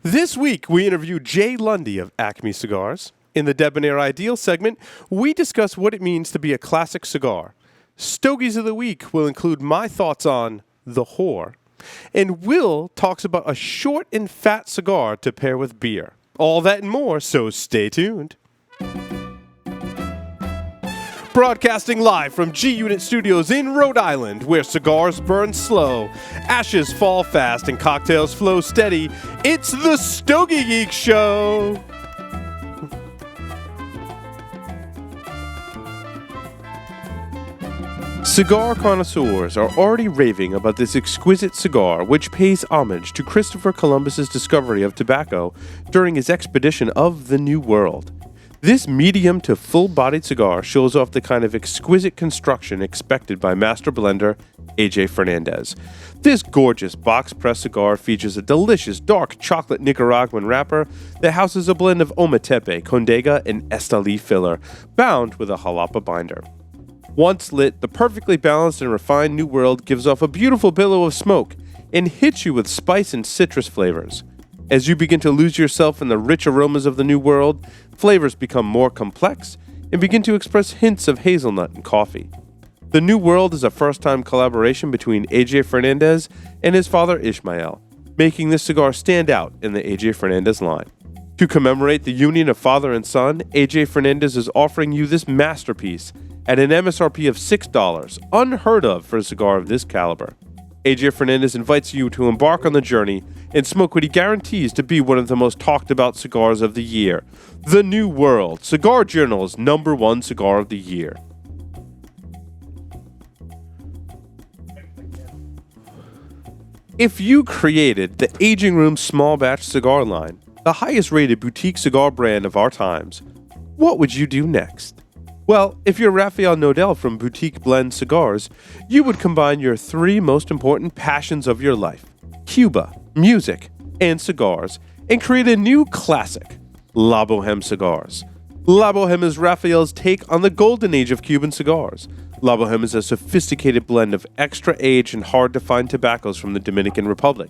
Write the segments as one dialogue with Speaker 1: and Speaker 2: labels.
Speaker 1: This week, we interview Jay Lundy of Acme Cigars. In the Debonair Ideal segment, we discuss what it means to be a classic cigar. Stogies of the Week will include my thoughts on The Whore. And Will talks about a short and fat cigar to pair with beer. All that and more, so stay tuned. Broadcasting live from G-Unit Studios in Rhode Island, where cigars burn slow, ashes fall fast, and cocktails flow steady, it's the Stogie Geeks Show! Cigar connoisseurs are already raving about this exquisite cigar, which pays homage to Christopher Columbus's discovery of tobacco during his expedition of the New World. This medium to full-bodied cigar shows off the kind of exquisite construction expected by master blender AJ Fernandez. This gorgeous box-pressed cigar features a delicious dark chocolate Nicaraguan wrapper that houses a blend of Ometepe, Condega, and Esteli filler, bound with a jalapa binder. Once lit, the perfectly balanced and refined New World gives off a beautiful billow of smoke and hits you with spice and citrus flavors. As you begin to lose yourself in the rich aromas of the New World, flavors become more complex and begin to express hints of hazelnut and coffee. The New World is a first-time collaboration between AJ Fernandez and his father Ishmael, making this cigar stand out in the AJ Fernandez line. To commemorate the union of father and son, AJ Fernandez is offering you this masterpiece at an MSRP of $6, unheard of for a cigar of this caliber. AJ Fernandez invites you to embark on the journey and smoke what he guarantees to be one of the most talked about cigars of the year. The New World, Cigar Journal's #1 cigar of the year. If you created the Aging Room small batch cigar line, the highest rated boutique cigar brand of our times, what would you do next? Well, if you're Rafael Nodal from Boutique Blend Cigars, you would combine your three most important passions of your life, Cuba, music, and cigars, and create a new classic, La Boheme Cigars. La Boheme is Rafael's take on the golden age of Cuban cigars. La Boheme is a sophisticated blend of extra-aged and hard-to-find tobaccos from the Dominican Republic.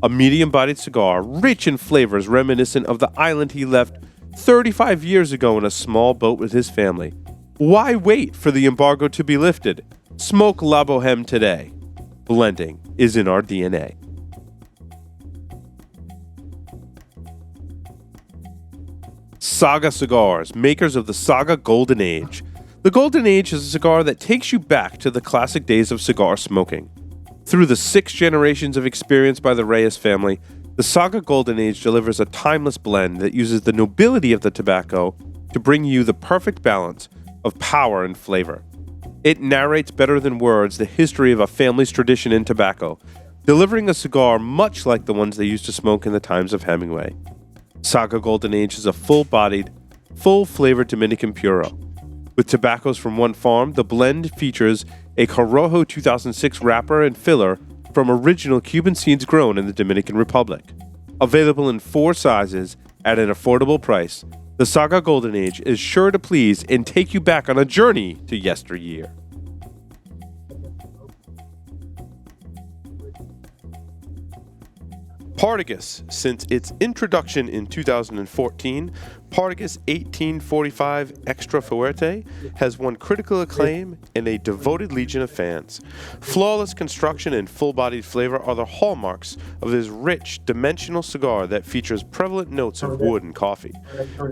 Speaker 1: A medium-bodied cigar, rich in flavors reminiscent of the island he left 35 years ago in a small boat with his family. Why wait for the embargo to be lifted? Smoke La Boheme today. Blending is in our DNA. Saga Cigars, makers of the Saga Golden Age. The Golden Age is a cigar that takes you back to the classic days of cigar smoking. Through the 6 generations of experience by the Reyes family, the Saga Golden Age delivers a timeless blend that uses the nobility of the tobacco to bring you the perfect balance of power and flavor. It narrates better than words the history of a family's tradition in tobacco, delivering a cigar much like the ones they used to smoke in the times of Hemingway. Saga Golden Age is a full-bodied, full-flavored Dominican Puro. With tobaccos from one farm, the blend features a Corojo 2006 wrapper and filler from original Cuban seeds grown in the Dominican Republic. Available in 4 sizes at an affordable price, the Saga Golden Age is sure to please and take you back on a journey to yesteryear. Partagas. Since its introduction in 2014, Partagas 1845 Extra Fuerte has won critical acclaim and a devoted legion of fans. Flawless construction and full-bodied flavor are the hallmarks of this rich, dimensional cigar that features prevalent notes of wood and coffee.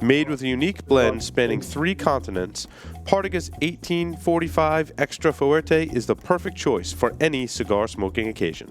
Speaker 1: Made with a unique blend spanning 3 continents, Partagas 1845 Extra Fuerte is the perfect choice for any cigar smoking occasion.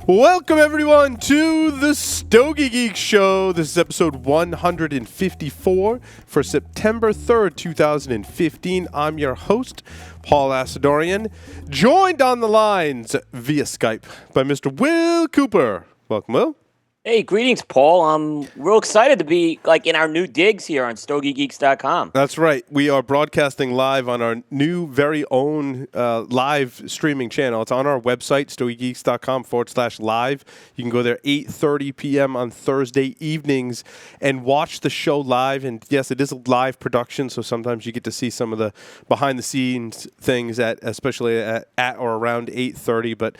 Speaker 1: Welcome, everyone, to the Stogie Geeks Show. This is episode 154 for September 3rd, 2015. I'm your host, Paul Asadorian, joined on the lines via Skype by Mr. Will Cooper. Welcome, Will.
Speaker 2: Hey, greetings, Paul. I'm real excited to be in our new digs here on StogieGeeks.com.
Speaker 1: That's right. We are broadcasting live on our new, very own live streaming channel. It's on our website, stogiegeeks.com/live. You can go there 8:30 p.m. on Thursday evenings and watch the show live. And yes, it is a live production, so sometimes you get to see some of the behind-the-scenes things especially at or around 8:30. But,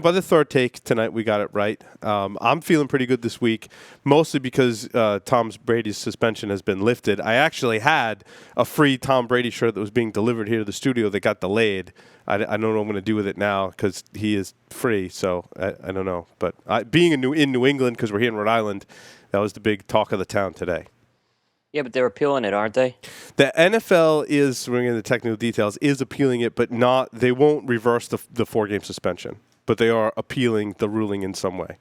Speaker 1: by the third take tonight, we got it right. I'm feeling pretty good this week, mostly because Tom Brady's suspension has been lifted. I actually had a free Tom Brady shirt that was being delivered here to the studio that got delayed. I don't know what I'm going to do with it now because he is free, so I don't know. But being in New England, because we're here in Rhode Island, that was the big talk of the town today.
Speaker 2: Yeah, but they're appealing it, aren't they?
Speaker 1: The NFL is, we're getting the technical details, is appealing it, but they won't reverse the 4-game suspension. But they are appealing the ruling in some way.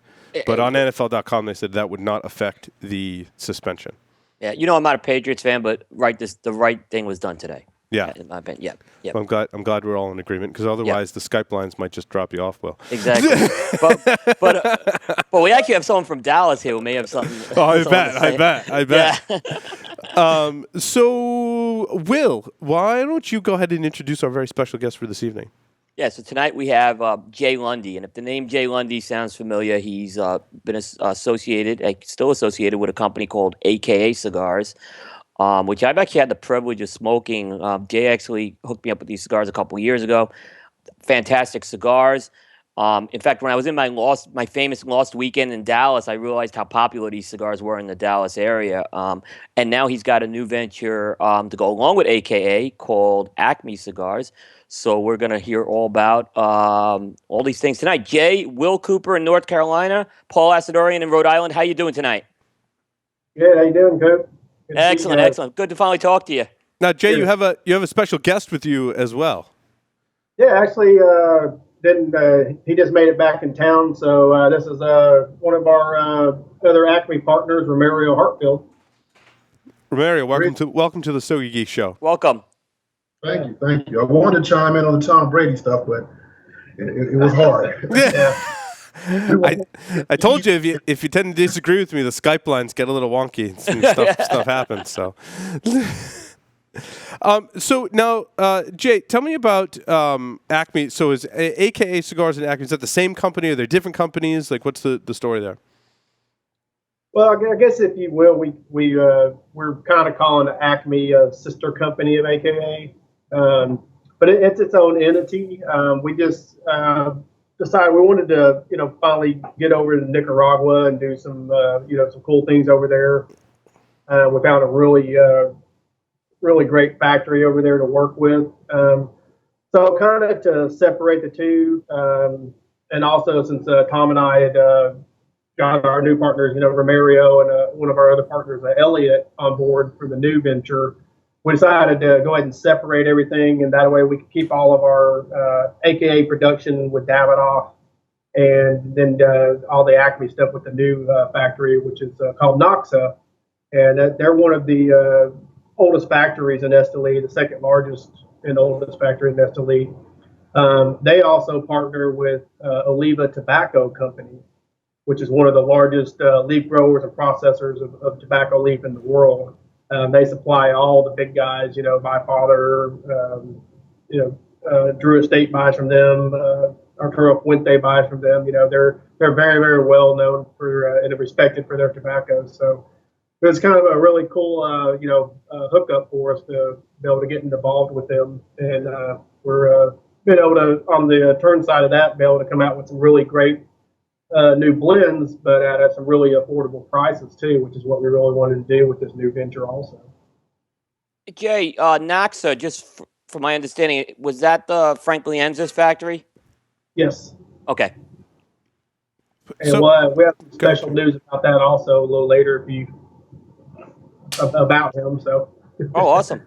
Speaker 1: But on NFL.com, they said that would not affect the suspension.
Speaker 2: Yeah, I'm not a Patriots fan, but the right thing was done today.
Speaker 1: Yeah,
Speaker 2: in my opinion. Yeah.
Speaker 1: I'm glad we're all in agreement because otherwise the Skype lines might just drop you off. Will
Speaker 2: exactly. but we actually have someone from Dallas here who may have something.
Speaker 1: Oh, I bet. Yeah. So, Will, why don't you go ahead and introduce our very special guest for this evening?
Speaker 2: Yeah, so tonight we have Jay Lundy, and if the name Jay Lundy sounds familiar, he's been still associated with a company called AKA Cigars, which I've actually had the privilege of smoking. Jay actually hooked me up with these cigars a couple of years ago. Fantastic cigars. In fact, when I was in my famous Lost Weekend in Dallas, I realized how popular these cigars were in the Dallas area. And now he's got a new venture to go along with AKA called Acme Cigars. So we're going to hear all about all these things tonight. Jay, Will Cooper in North Carolina, Paul Asadorian in Rhode Island. How you doing tonight?
Speaker 3: Good. How you doing, Coop?
Speaker 2: Excellent. Good to finally talk to you.
Speaker 1: Now, Jay, you have a special guest with you as well.
Speaker 3: Yeah, actually, he just made it back in town. So this is one of our other Acme partners, Romerio Hartfield.
Speaker 1: Romerio, welcome to the Stogie Geeks show.
Speaker 2: Welcome.
Speaker 4: Thank you. I wanted to chime in on the Tom Brady stuff, but it was hard.
Speaker 1: Yeah. I told you if you tend to disagree with me, the Skype lines get a little wonky and stuff happens. So, so now, Jay, tell me about Acme. So is AKA Cigars and Acme, is that the same company? Are they different companies? Like, what's the story there?
Speaker 3: Well, I guess if you will, we're kind of calling Acme a sister company of AKA. But it's its own entity. We just decided we wanted to, finally get over to Nicaragua and do some cool things over there. We found a really great factory over there to work with. So kind of to separate the two, and also since Tom and I had got our new partners, Romerio and one of our other partners, Elliot, on board for the new venture, we decided to go ahead and separate everything, and that way we could keep all of our AKA production with Davidoff, and then all the Acme stuff with the new factory, which is called Noxa, and they're one of the oldest factories in Esteli, the second largest and oldest factory in Esteli. They also partner with Oliva Tobacco Company, which is one of the largest leaf growers and processors of tobacco leaf in the world. They supply all the big guys, my father, Drew Estate buys from them, Arturo Fuente buys from them. They're very, very well known for and respected for their tobacco. So it was kind of a really cool, hookup for us to be able to get involved with them. And we're been able to, on the turn side of that, be able to come out with some really great new blends, but at some really affordable prices too, which is what we really wanted to do with this new venture also.
Speaker 2: Jay, Noxa, just from my understanding, was that the Frank Lienza's factory?
Speaker 3: Yes.
Speaker 2: Okay.
Speaker 3: And we have some special news about that also a little later about him. So.
Speaker 2: Oh, awesome.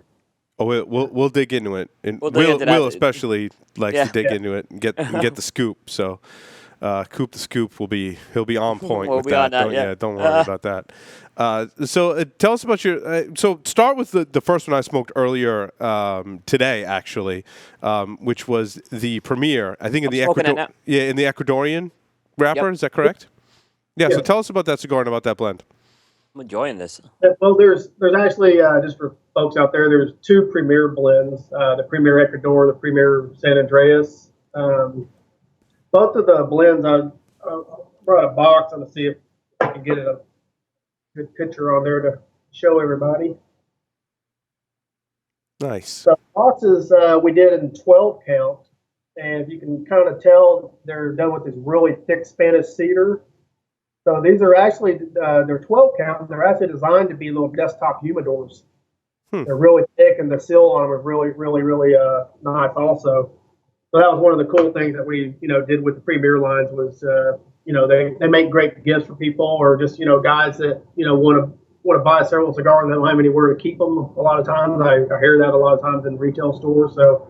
Speaker 1: Oh, we'll dig into it, and Will especially likes to dig into it and get the scoop. So. Coop the Scoop he'll be on point with that. Don't worry about that. So tell us about your. So start with the first one I smoked earlier today, actually, which was the premiere. I think in the Ecuadorian wrapper. Yep. Is that correct? Yeah, so tell us about that cigar and about that blend.
Speaker 2: I'm enjoying this.
Speaker 3: Well, there's actually just for folks out there, there's two premier blends: the Premier Ecuador, the Premier San Andreas. Both of the blends, I brought a box. I'm gonna see if I can get a good picture on there to show everybody.
Speaker 1: Nice.
Speaker 3: So boxes we did in 12 count, and you can kind of tell they're done with this really thick Spanish cedar. So these are actually they're 12 count. They're actually designed to be little desktop humidors. They're really thick, and the seal on them are really nice also. So that was one of the cool things that we did with the Premier lines was they make great gifts for people, or just guys that want to buy several cigars and they don't have anywhere to keep them. A lot of times I hear that a lot of times in retail stores. So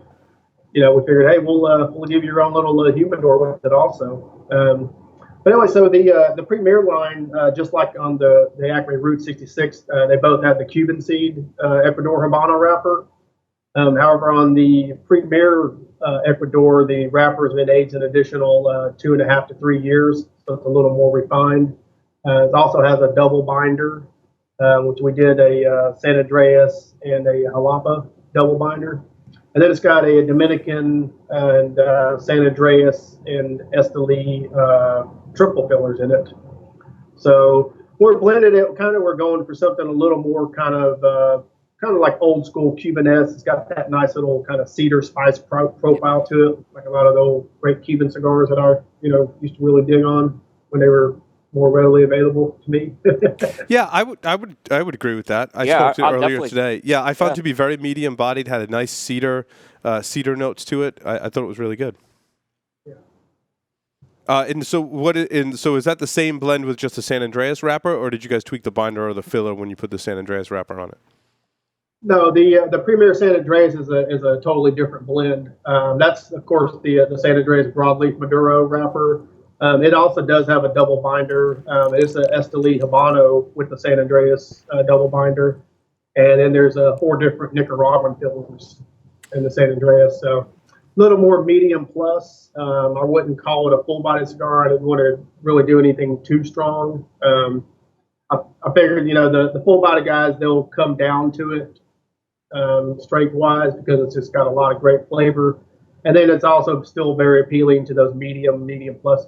Speaker 3: we figured, hey, we'll give you your own little humidor with it also. But anyway, so the Premier line, just like on the Acme Route 66, they both have the Cuban seed Ecuador Habano wrapper. However, on the Premier Ecuador, the wrapper has been aged an additional 2.5 to 3 years, so it's a little more refined. It also has a double binder, which we did a San Andreas and a Jalapa double binder. And then it's got a Dominican and San Andreas and Esteli triple fillers in it. So we're blended it we're going for something a little more kind of like old school Cubanesque. It's got that nice little kind of cedar spice profile to it, like a lot of the old great Cuban cigars that I used to really dig on when they were more readily available to me.
Speaker 1: Yeah, I would agree with that. I spoke to it earlier today. Yeah, I found it to be very medium bodied, had a nice cedar notes to it. I thought it was really good.
Speaker 3: Yeah.
Speaker 1: And so is that the same blend with just the San Andreas wrapper, or did you guys tweak the binder or the filler when you put the San Andreas wrapper on it?
Speaker 3: No, the Premier San Andreas is a totally different blend. That's of course the San Andreas broadleaf Maduro wrapper. It also does have a double binder. It's an Esteli Habano with the San Andreas double binder, and then there's 4 different Nicaraguan fillers in the San Andreas. So a little more medium plus. I wouldn't call it a full body cigar. I didn't want to really do anything too strong. I figured the full body guys, they'll come down to it strength wise because it's just got a lot of great flavor, and then it's also still very appealing to those medium plus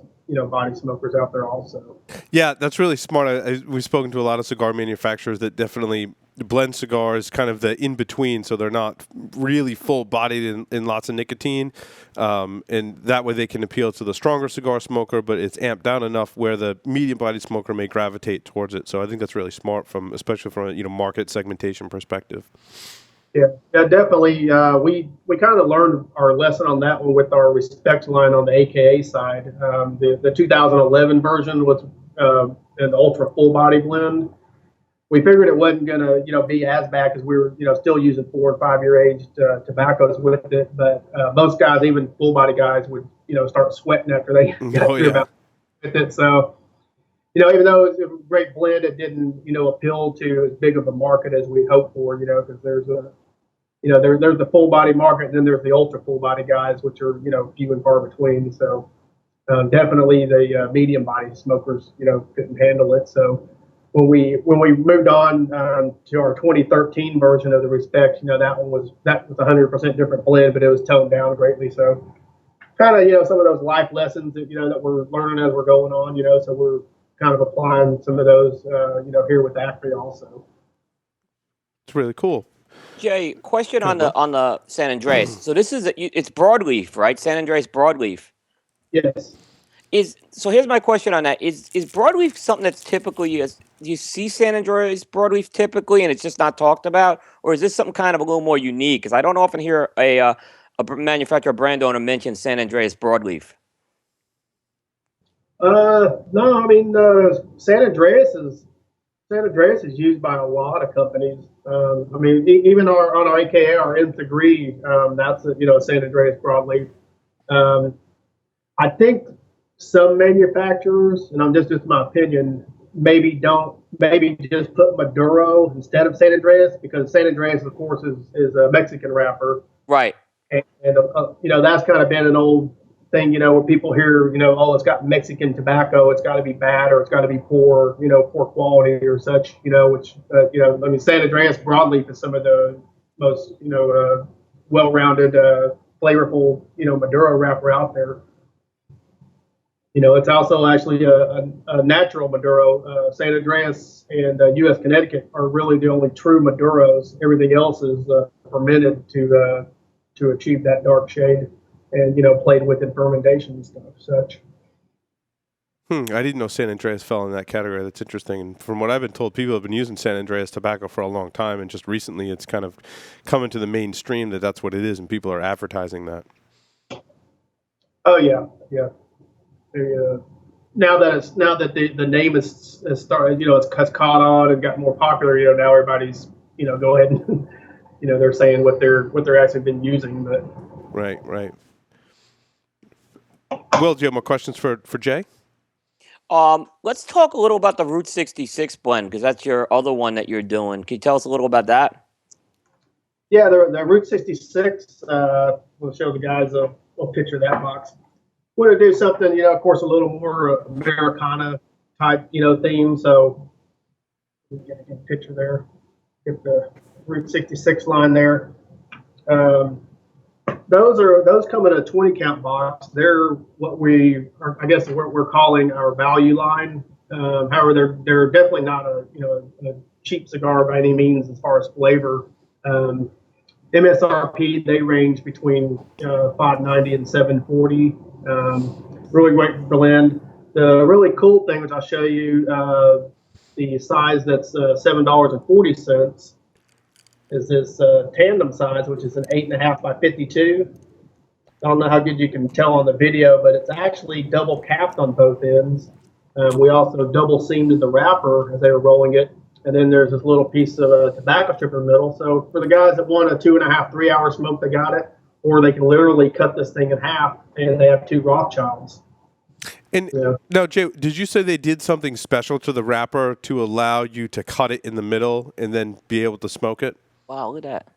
Speaker 3: body smokers out there also.
Speaker 1: Yeah, that's really smart. We've spoken to a lot of cigar manufacturers that definitely blend cigars kind of the in between, so they're not really full bodied in lots of nicotine, and that way they can appeal to the stronger cigar smoker, but it's amped down enough where the medium bodied smoker may gravitate towards it. So I think that's really smart especially from a market segmentation perspective.
Speaker 3: Yeah, definitely. We kind of learned our lesson on that one with our Respect line on the AKA side. The 2011 version was an ultra full body blend. We figured it wasn't gonna be as bad because we were still using 4 and 5 year aged tobaccos with it. But most guys, even full body guys, would start sweating after they got through about with it. So even though it's a great blend, it didn't appeal to as big of a market as we hoped for. Because there's there's the full body market, and then there's the ultra full body guys, which are few and far between. So definitely the medium body smokers couldn't handle it. So when we moved on to our 2013 version of the Respect, that was 100% different blend, but it was toned down greatly. So kind of some of those life lessons that that we're learning as we're going on. So we're kind of applying some of those here with Acme also.
Speaker 1: It's really cool.
Speaker 2: Jay, question on the San Andreas. So this is it's broadleaf, right? San Andreas broadleaf.
Speaker 3: Yes.
Speaker 2: So here's my question on that. Is broadleaf something that's typically do you see San Andreas broadleaf typically and it's just not talked about, or is this something kind of a little more unique? Because I don't often hear a manufacturer, brand owner mention San Andreas broadleaf.
Speaker 3: No, I mean San Andreas is used by a lot of companies. I mean, even on our AKA, our nth degree, that's a San Andreas broadleaf. I think some manufacturers, and just my opinion, maybe just put Maduro instead of San Andreas, because San Andreas, of course, is a Mexican wrapper,
Speaker 2: right?
Speaker 3: And that's kind of been an old thing, where people hear, oh, it's got Mexican tobacco, it's got to be bad or it's got to be poor, poor quality or such, which, I mean, San Andres broadleaf is some of the most, well-rounded, flavorful, Maduro wrapper out there. It's also actually a natural Maduro. San Andreas and U.S. Connecticut are really the only true Maduros. Everything else is fermented to achieve that dark shade, and played with in fermentation and stuff. Such.
Speaker 1: I didn't know San Andreas fell in that category. That's interesting. And from what I've been told, people have been using San Andreas tobacco for a long time, and just recently it's kind of coming to the mainstream that that's what it is, and people are advertising that.
Speaker 3: Oh yeah. Now that the name has started, it's caught on and got more popular. Now everybody's go ahead and they're saying what they're actually been using. But
Speaker 1: right. Will, do you have more questions for Jay?
Speaker 2: Let's talk a little about the Route 66 blend, because that's your other one that you're doing. Can you tell us a little about that?
Speaker 3: Yeah, the Route 66. We'll show the guys a picture of that box. Want to do something, of course, a little more Americana type, theme. So get a picture there. Get the Route 66 line there. Those come in a 20 count box. They're what we're calling our value line. However, they're definitely not a cheap cigar by any means as far as flavor. MSRP, they range between $5.90 and $7.40. Really great blend. The really cool thing, which I'll show you, the size that's $7.40 is this tandem size, which is an 8.5 by 52. I don't know how good you can tell on the video, but it's actually double capped on both ends. We also double seamed the wrapper as they were rolling it. And then there's this little piece of tobacco strip in the middle. So for the guys that want a 2.5, 3 hour smoke, they got it. Or they can literally cut this thing in half and they have two Rothschilds.
Speaker 1: And now, Jay, did you say they did something special to the wrapper to allow you to cut it in the middle and then be able to smoke it?
Speaker 2: Wow, look at that.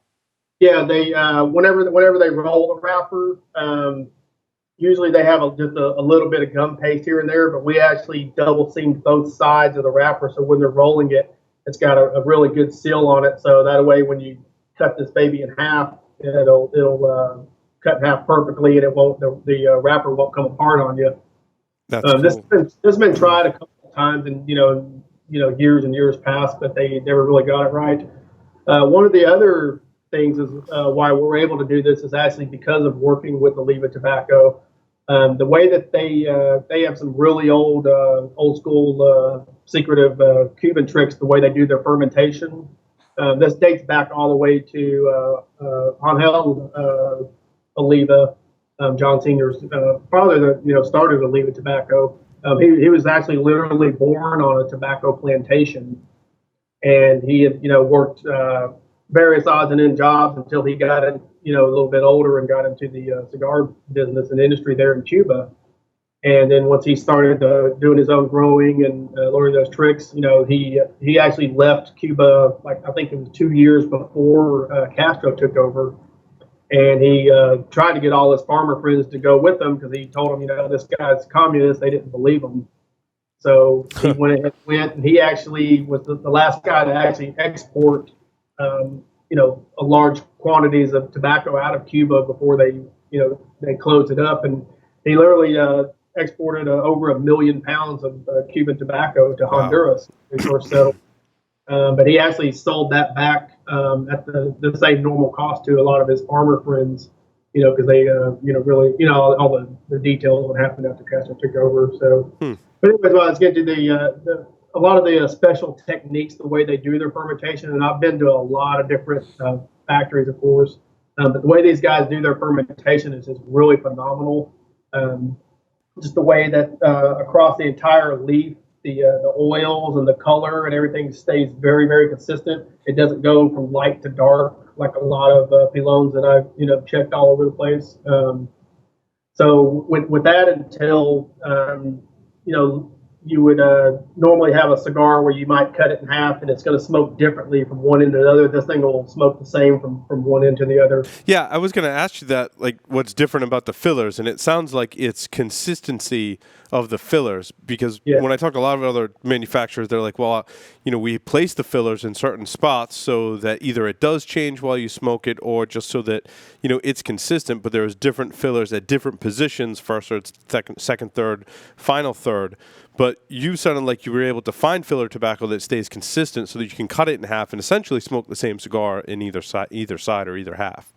Speaker 3: Yeah, they whenever they roll the wrapper, usually they have just a little bit of gum paste here and there, but we actually double seamed both sides of the wrapper, so when they're rolling it, it's got a really good seal on it. So that way, when you cut this baby in half, it'll cut in half perfectly, and it won't the wrapper won't come apart on you.
Speaker 1: That's cool.
Speaker 3: This has been tried a couple of times, and years and years past, but they never really got it right. One of the other things is why we're able to do this is actually because of working with Oliva Tobacco. The way that they have some really old school secretive Cuban tricks, the way they do their fermentation. This dates back all the way to Angel Oliva, John Sr.'s father that started Oliva Tobacco. He was actually literally born on a tobacco plantation, and he had worked various odds and end jobs until he got a little bit older and got into the cigar business and industry there in Cuba. And then once he started doing his own growing and learning those tricks, he actually left Cuba, like I think it was 2 years before Castro took over. And he tried to get all his farmer friends to go with him because he told them, this guy's communist. They didn't believe him. So he went, and he actually was the last guy to actually export a large quantities of tobacco out of Cuba before they closed it up. And he literally exported over 1 million pounds of Cuban tobacco to Honduras when he first settled. But he actually sold that back at the same normal cost to a lot of his farmer friends, because they, really, all the details of what happened after Castro took over. So, but anyways, well, let's get to a lot of the special techniques, the way they do their fermentation. And I've been to a lot of different factories, of course. But the way these guys do their fermentation is just really phenomenal. Just the way that across the entire leaf, the oils and the color and everything stays very, very consistent. It doesn't go from light to dark like a lot of pilones that I've checked all over the place. So with that until you would normally have a cigar where you might cut it in half and it's going to smoke differently from one end to the other. This thing will smoke the same from one end to the other.
Speaker 1: Yeah, I was going to ask you that, like, what's different about the fillers, and it sounds like it's consistency of the fillers, because when I talk to a lot of other manufacturers, they're like, well, we place the fillers in certain spots so that either it does change while you smoke it, or just so that, it's consistent, but there's different fillers at different positions, first, or second, third, final third. But you sounded like you were able to find filler tobacco that stays consistent so that you can cut it in half and essentially smoke the same cigar in either side or either half.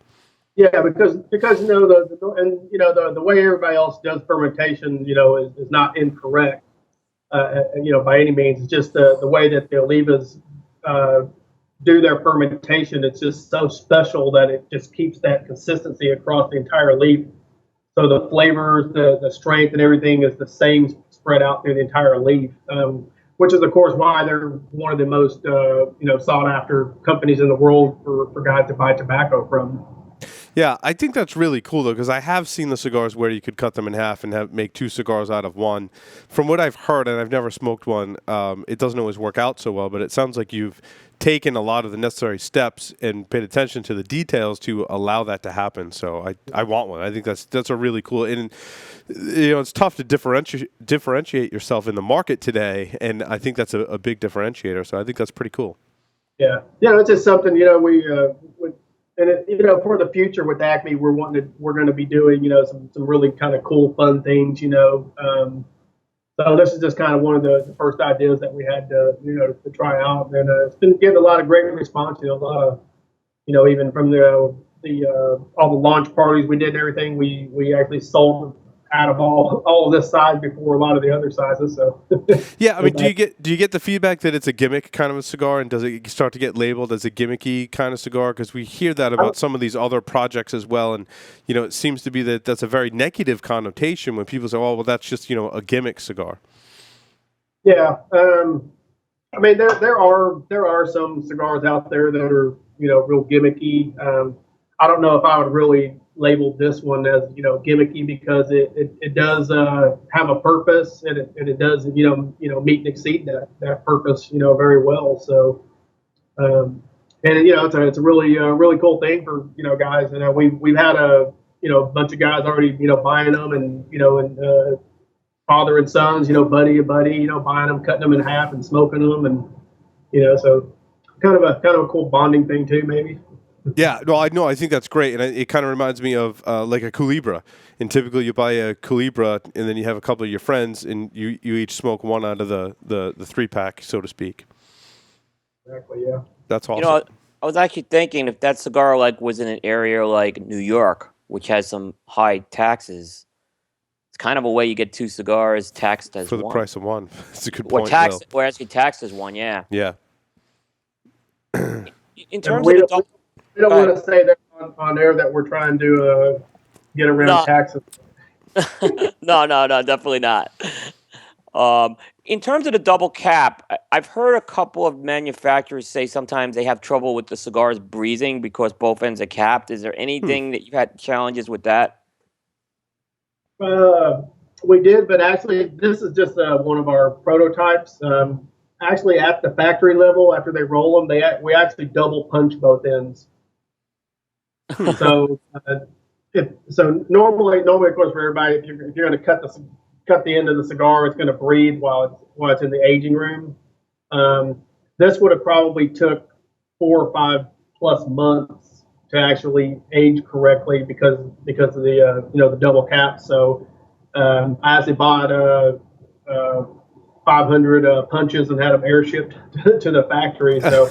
Speaker 3: Yeah, because the way everybody else does fermentation, is not incorrect, by any means. It's just the way that the Olivas do their fermentation. It's just so special that it just keeps that consistency across the entire leaf. So the flavors, the strength, and everything is the same spread out through the entire leaf, which is, of course, why they're one of the most sought after companies in the world for guys to buy tobacco from.
Speaker 1: Yeah, I think that's really cool, though, because I have seen the cigars where you could cut them in half and make two cigars out of one. From what I've heard, and I've never smoked one, it doesn't always work out so well, but it sounds like you've taken a lot of the necessary steps and paid attention to the details to allow that to happen. So I want one. I think that's a really cool, and it's tough to differentiate yourself in the market today, and I think that's a big differentiator. So I think that's pretty cool.
Speaker 3: Yeah, it's just something for the future with Acme, we're going to be doing some really kind of cool, fun things. So this is just kind of one of the first ideas that we had to try out, and it's been getting a lot of great response. A lot of even from all the launch parties we did and everything, we actually sold out of all of this size before a lot of the other sizes. So
Speaker 1: yeah, I mean, do you get the feedback that it's a gimmick kind of a cigar, and does it start to get labeled as a gimmicky kind of cigar? Because we hear that about some of these other projects as well, and it seems to be that's a very negative connotation when people say, "Oh, well, that's just a gimmick cigar."
Speaker 3: Yeah, I mean, there are some cigars out there that are real gimmicky. I don't know if I would really label this one as gimmicky, because it does have a purpose, and it does meet and exceed that purpose very well. So and it's a really cool thing for guys. We've had a bunch of guys already buying them, and father and sons, buddy and buddy, buying them, cutting them in half and smoking them, and so kind of a cool bonding thing too, maybe.
Speaker 1: Yeah, no, I think that's great, and it kind of reminds me of like a Culebra. And typically, you buy a Culebra, and then you have a couple of your friends, and you each smoke one out of the 3-pack, so to speak.
Speaker 3: Exactly. Yeah.
Speaker 1: That's awesome.
Speaker 2: I was actually thinking, if that cigar was in an area like New York, which has some high taxes, it's kind of a way you get two cigars taxed as
Speaker 1: for the
Speaker 2: one.
Speaker 1: price of one. That's a good point.
Speaker 2: Or actually taxed as one. Yeah.
Speaker 1: Yeah.
Speaker 2: In terms of
Speaker 3: we don't want to say that on air that we're trying to get around taxes.
Speaker 2: No, definitely not. In terms of the double cap, I've heard a couple of manufacturers say sometimes they have trouble with the cigars breathing because both ends are capped. Is there anything that you've had challenges with that?
Speaker 3: We did, but actually this is just one of our prototypes. Actually, at the factory level, after they roll them, we actually double punch both ends. So, normally, of course, for everybody, if you're going to cut the end of the cigar, it's going to breathe while it's in the aging room. This would have probably took 4 or 5 plus months to actually age correctly because of the the double cap. So I actually bought 500 punches and had them airshipped to the factory. So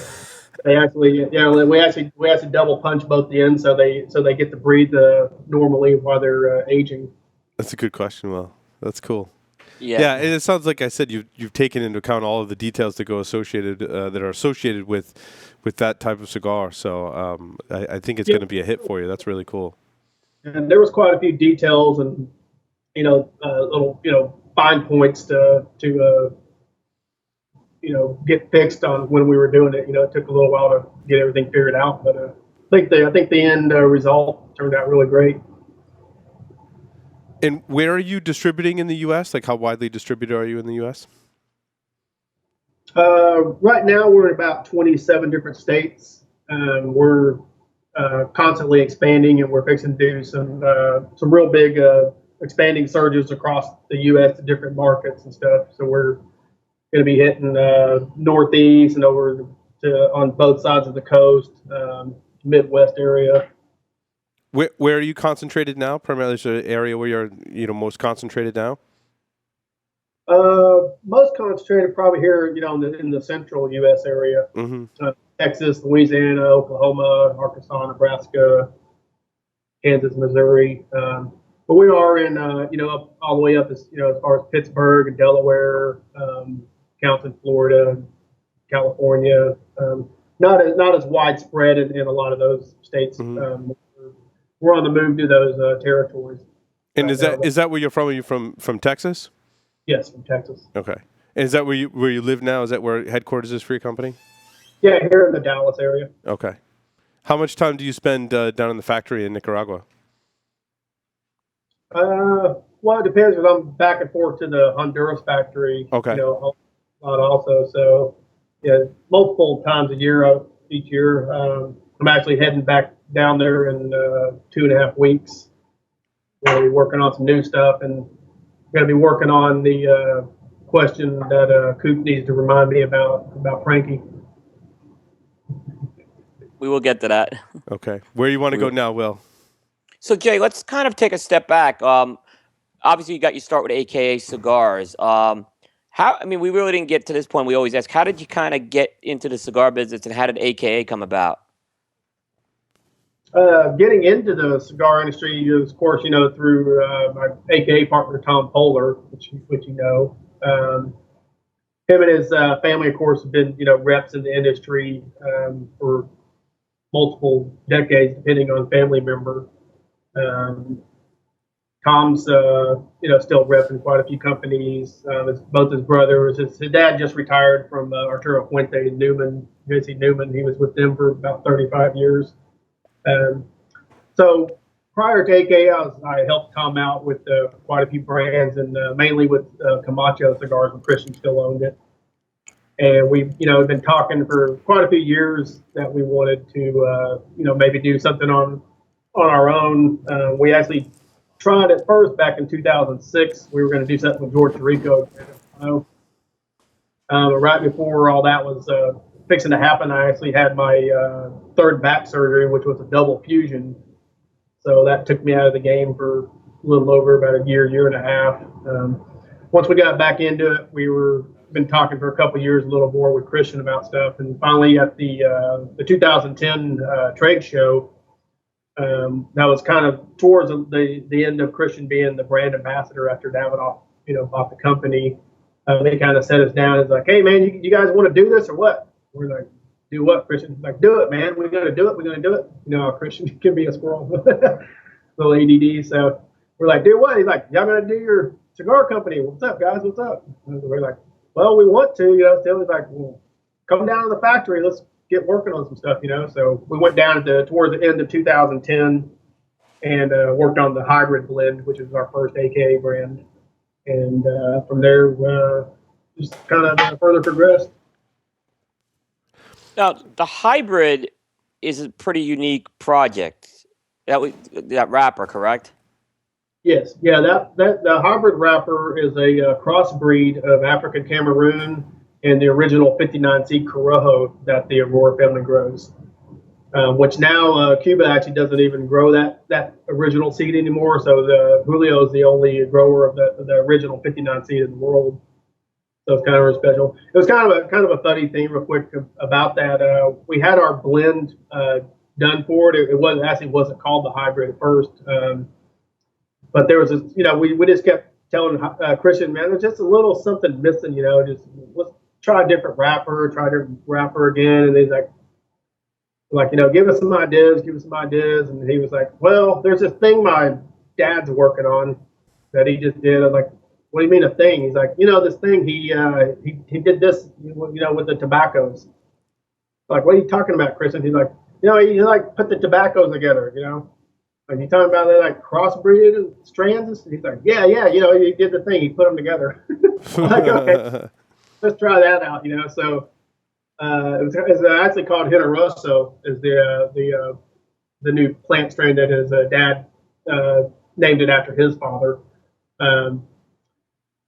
Speaker 3: they actually, we actually double punch both the ends so they get to breathe normally while they're aging.
Speaker 1: That's a good question. Well, that's cool.
Speaker 2: Yeah,
Speaker 1: and it sounds like I said you've taken into account all of the details that are associated with that type of cigar. So I think it's going to be a hit for you. That's really cool.
Speaker 3: And there was quite a few details and little fine points to get fixed on when we were doing it. It took a little while to get everything figured out, but I think the end result turned out really great.
Speaker 1: And where are you distributing in the U.S.? Like, how widely distributed are you in the U.S.?
Speaker 3: Right now, we're in about 27 different states. We're constantly expanding, and we're fixing to do some real big expanding surges across the U.S. to different markets and stuff. So we're going to be hitting Northeast and over to on both sides of the coast, Midwest area.
Speaker 1: Where are you concentrated now? Primarily, is there an area where you're most concentrated now?
Speaker 3: Most concentrated probably here, in the central U.S. area, Texas, Louisiana, Oklahoma, Arkansas, Nebraska, Kansas, Missouri. But we are in, up all the way up as far as Pittsburgh and Delaware, counts in Florida, California. Not as widespread in a lot of those states. We're on the move to those territories.
Speaker 1: And is that where you're from? Are you from Texas?
Speaker 3: Yes, from Texas.
Speaker 1: Okay. And is that where you live now? Is that where headquarters is for your company?
Speaker 3: Yeah, here in the Dallas area.
Speaker 1: Okay. How much time do you spend down in the factory in Nicaragua?
Speaker 3: Well, it depends. Because I'm back and forth to the Honduras factory.
Speaker 1: Okay.
Speaker 3: A lot also. So, yeah, multiple times a year, each year. I'm actually heading back down there in 2.5 weeks. We're working on some new stuff, and going to be working on the question that Coop needs to remind me about Frankie.
Speaker 2: We will get to that.
Speaker 1: Okay. Where you want to go now, Will?
Speaker 2: So, Jay, let's kind of take a step back. Obviously, you got your start with AKA Cigars. We really didn't get to this point. We always ask, how did you kind of get into the cigar business, and how did AKA come about?
Speaker 3: Getting into the cigar industry is, of course, through my AKA partner, Tom Polar, which you know. Him and his family, of course, have been, reps in the industry for multiple decades, depending on family member. Tom's, still repping quite a few companies. Both his brothers. His dad just retired from Arturo Fuente and Newman, Jesse Newman. He was with them for about 35 years. So prior to AKA, I helped Tom out with quite a few brands, and mainly with Camacho cigars when Christian still owned it. And we've been talking for quite a few years that we wanted to maybe do something on our own. We actually tried at first back in 2006. We were going to do something with George Tirico. Right before all that was fixing to happen, I actually had my third back surgery, which was a double fusion. So that took me out of the game for a little over about a year and a half. Once we got back into it, been talking for a couple of years, a little more with Christian about stuff, and finally at the 2010 trade show, that was kind of towards the end of Christian being the brand ambassador after Davidoff, bought the company. They kind of set us down as like, hey man, you guys want to do this or what? We're like, do what, Christian? Like, do it, man. We're gonna do it. We're gonna do it. Christian can be a squirrel, little ADD. So we're like, do what? He's like, y'all gonna do your cigar company? What's up, guys? What's up? And we're like, well, we want to. Still, he's like, well, come down to the factory. Let's get working on some stuff. So we went down towards the end of 2010 and worked on the hybrid blend, which is our first AKA brand. And from there, just kind of further progressed.
Speaker 2: Now, the hybrid is a pretty unique project. That wrapper, correct?
Speaker 3: Yes. Yeah, that the hybrid wrapper is a crossbreed of African Cameroon and the original 59C Corojo that the Aurora family grows. Which now Cuba actually doesn't even grow that original seed anymore. So the Julio is the only grower of the original 59 seed in the world. So it's kind of special. It was kind of a funny thing, real quick, about that. We had our blend done for it. It wasn't called the hybrid at first, but there was we just kept telling Christian, man, there's just a little something missing. Just let's try a different wrapper again. And he's like, give us some ideas. And he was like, well, there's this thing my dad's working on that he just did. I was like, what do you mean a thing? He's like, this thing, he did this, with the tobaccos. Like, what are you talking about, Chris? And he's like, he put the tobaccos together, Like, you talking about that, like, crossbreed strands? He's like, yeah, he did the thing. He put them together. I'm like, okay. let's try that out, So it's actually called Generoso, is the new plant strain that his dad named it after his father.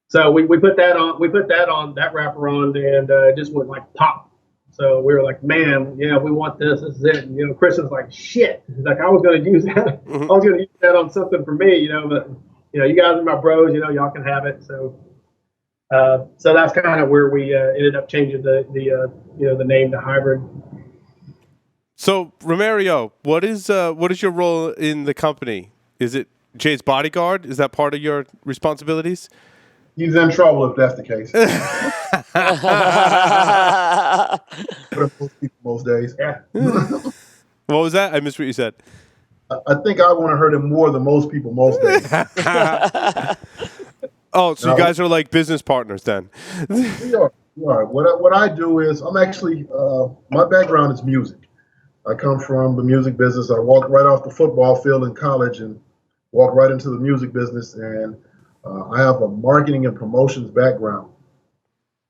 Speaker 3: So we put that wrapper on, and it just went like pop. So we were like, man, yeah, we want this. This is it. And, Chris was like, shit. He's like, I was going to use that. I was going to use that on something for me, but you guys are my bros. Y'all can have it. So that's kind of where we ended up changing the name to Hybrid.
Speaker 1: So Romerio, what is your role in the company? Is it Jay's bodyguard? Is that part of your responsibilities?
Speaker 4: He's in trouble if that's the case. Most days.
Speaker 3: Yeah.
Speaker 1: What was that? I missed what you said.
Speaker 4: I think I want to hurt him more than most people most days.
Speaker 1: Oh, so you guys are like business partners then?
Speaker 4: We are. What I do is I'm actually my background is music. I come from the music business. I walked right off the football field in college and walked right into the music business, and I have a marketing and promotions background.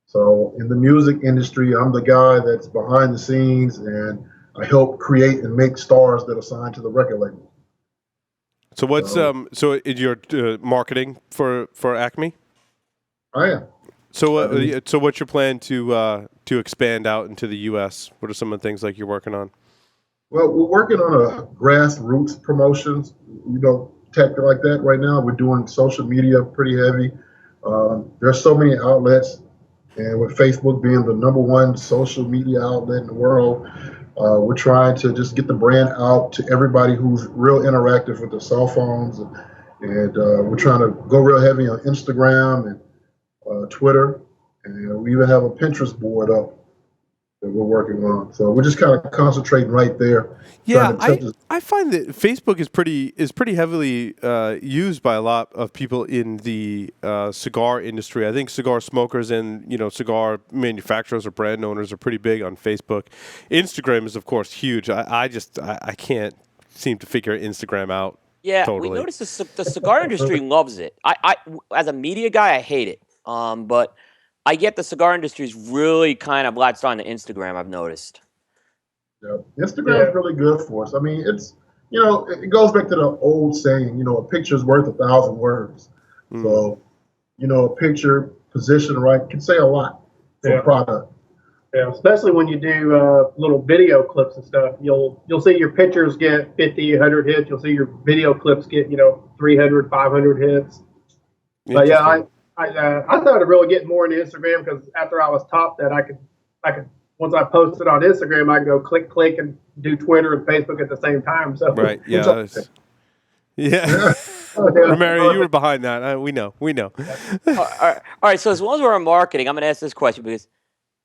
Speaker 4: So in the music industry, I'm the guy that's behind the scenes, and I help create and make stars that are signed to the record label.
Speaker 1: So what's so you're marketing for Acme?
Speaker 4: I am.
Speaker 1: So so what's your plan to expand out into the U.S.? What are some of the things like you're working on?
Speaker 4: Well, we're working on a grassroots promotions, tech like that right now. We're doing social media pretty heavy. There's so many outlets, and with Facebook being the #1 social media outlet in the world, we're trying to just get the brand out to everybody who's real interactive with their cell phones, and we're trying to go real heavy on Instagram and Twitter, and we even have a Pinterest board up that we're working on. So we're just kind of concentrating right there.
Speaker 1: Yeah, I find that Facebook is pretty heavily used by a lot of people in the cigar industry. I think cigar smokers and cigar manufacturers or brand owners are pretty big on Facebook. Instagram is of course huge. I can't seem to figure Instagram out.
Speaker 2: Yeah,
Speaker 1: totally.
Speaker 2: We noticed the cigar industry loves it. I as a media guy, I hate it. But I get the cigar industry's really kind of latched on to Instagram, I've noticed.
Speaker 4: Yeah. Instagram is really good for us. I mean, it's, it goes back to the old saying, a picture's worth 1,000 words. So, a picture positioned right can say a lot for a product.
Speaker 3: Yeah, especially when you do little video clips and stuff. You'll see your pictures get 50, 100 hits. You'll see your video clips get, 300, 500 hits. But yeah, I started really getting more into Instagram because after I was taught that I could once I posted on Instagram, I could go click and do Twitter and Facebook at the same time. So
Speaker 1: right, yeah, yeah. Romerio, you were behind that. We know.
Speaker 2: All right. So as long as we're on marketing, I'm going to ask this question because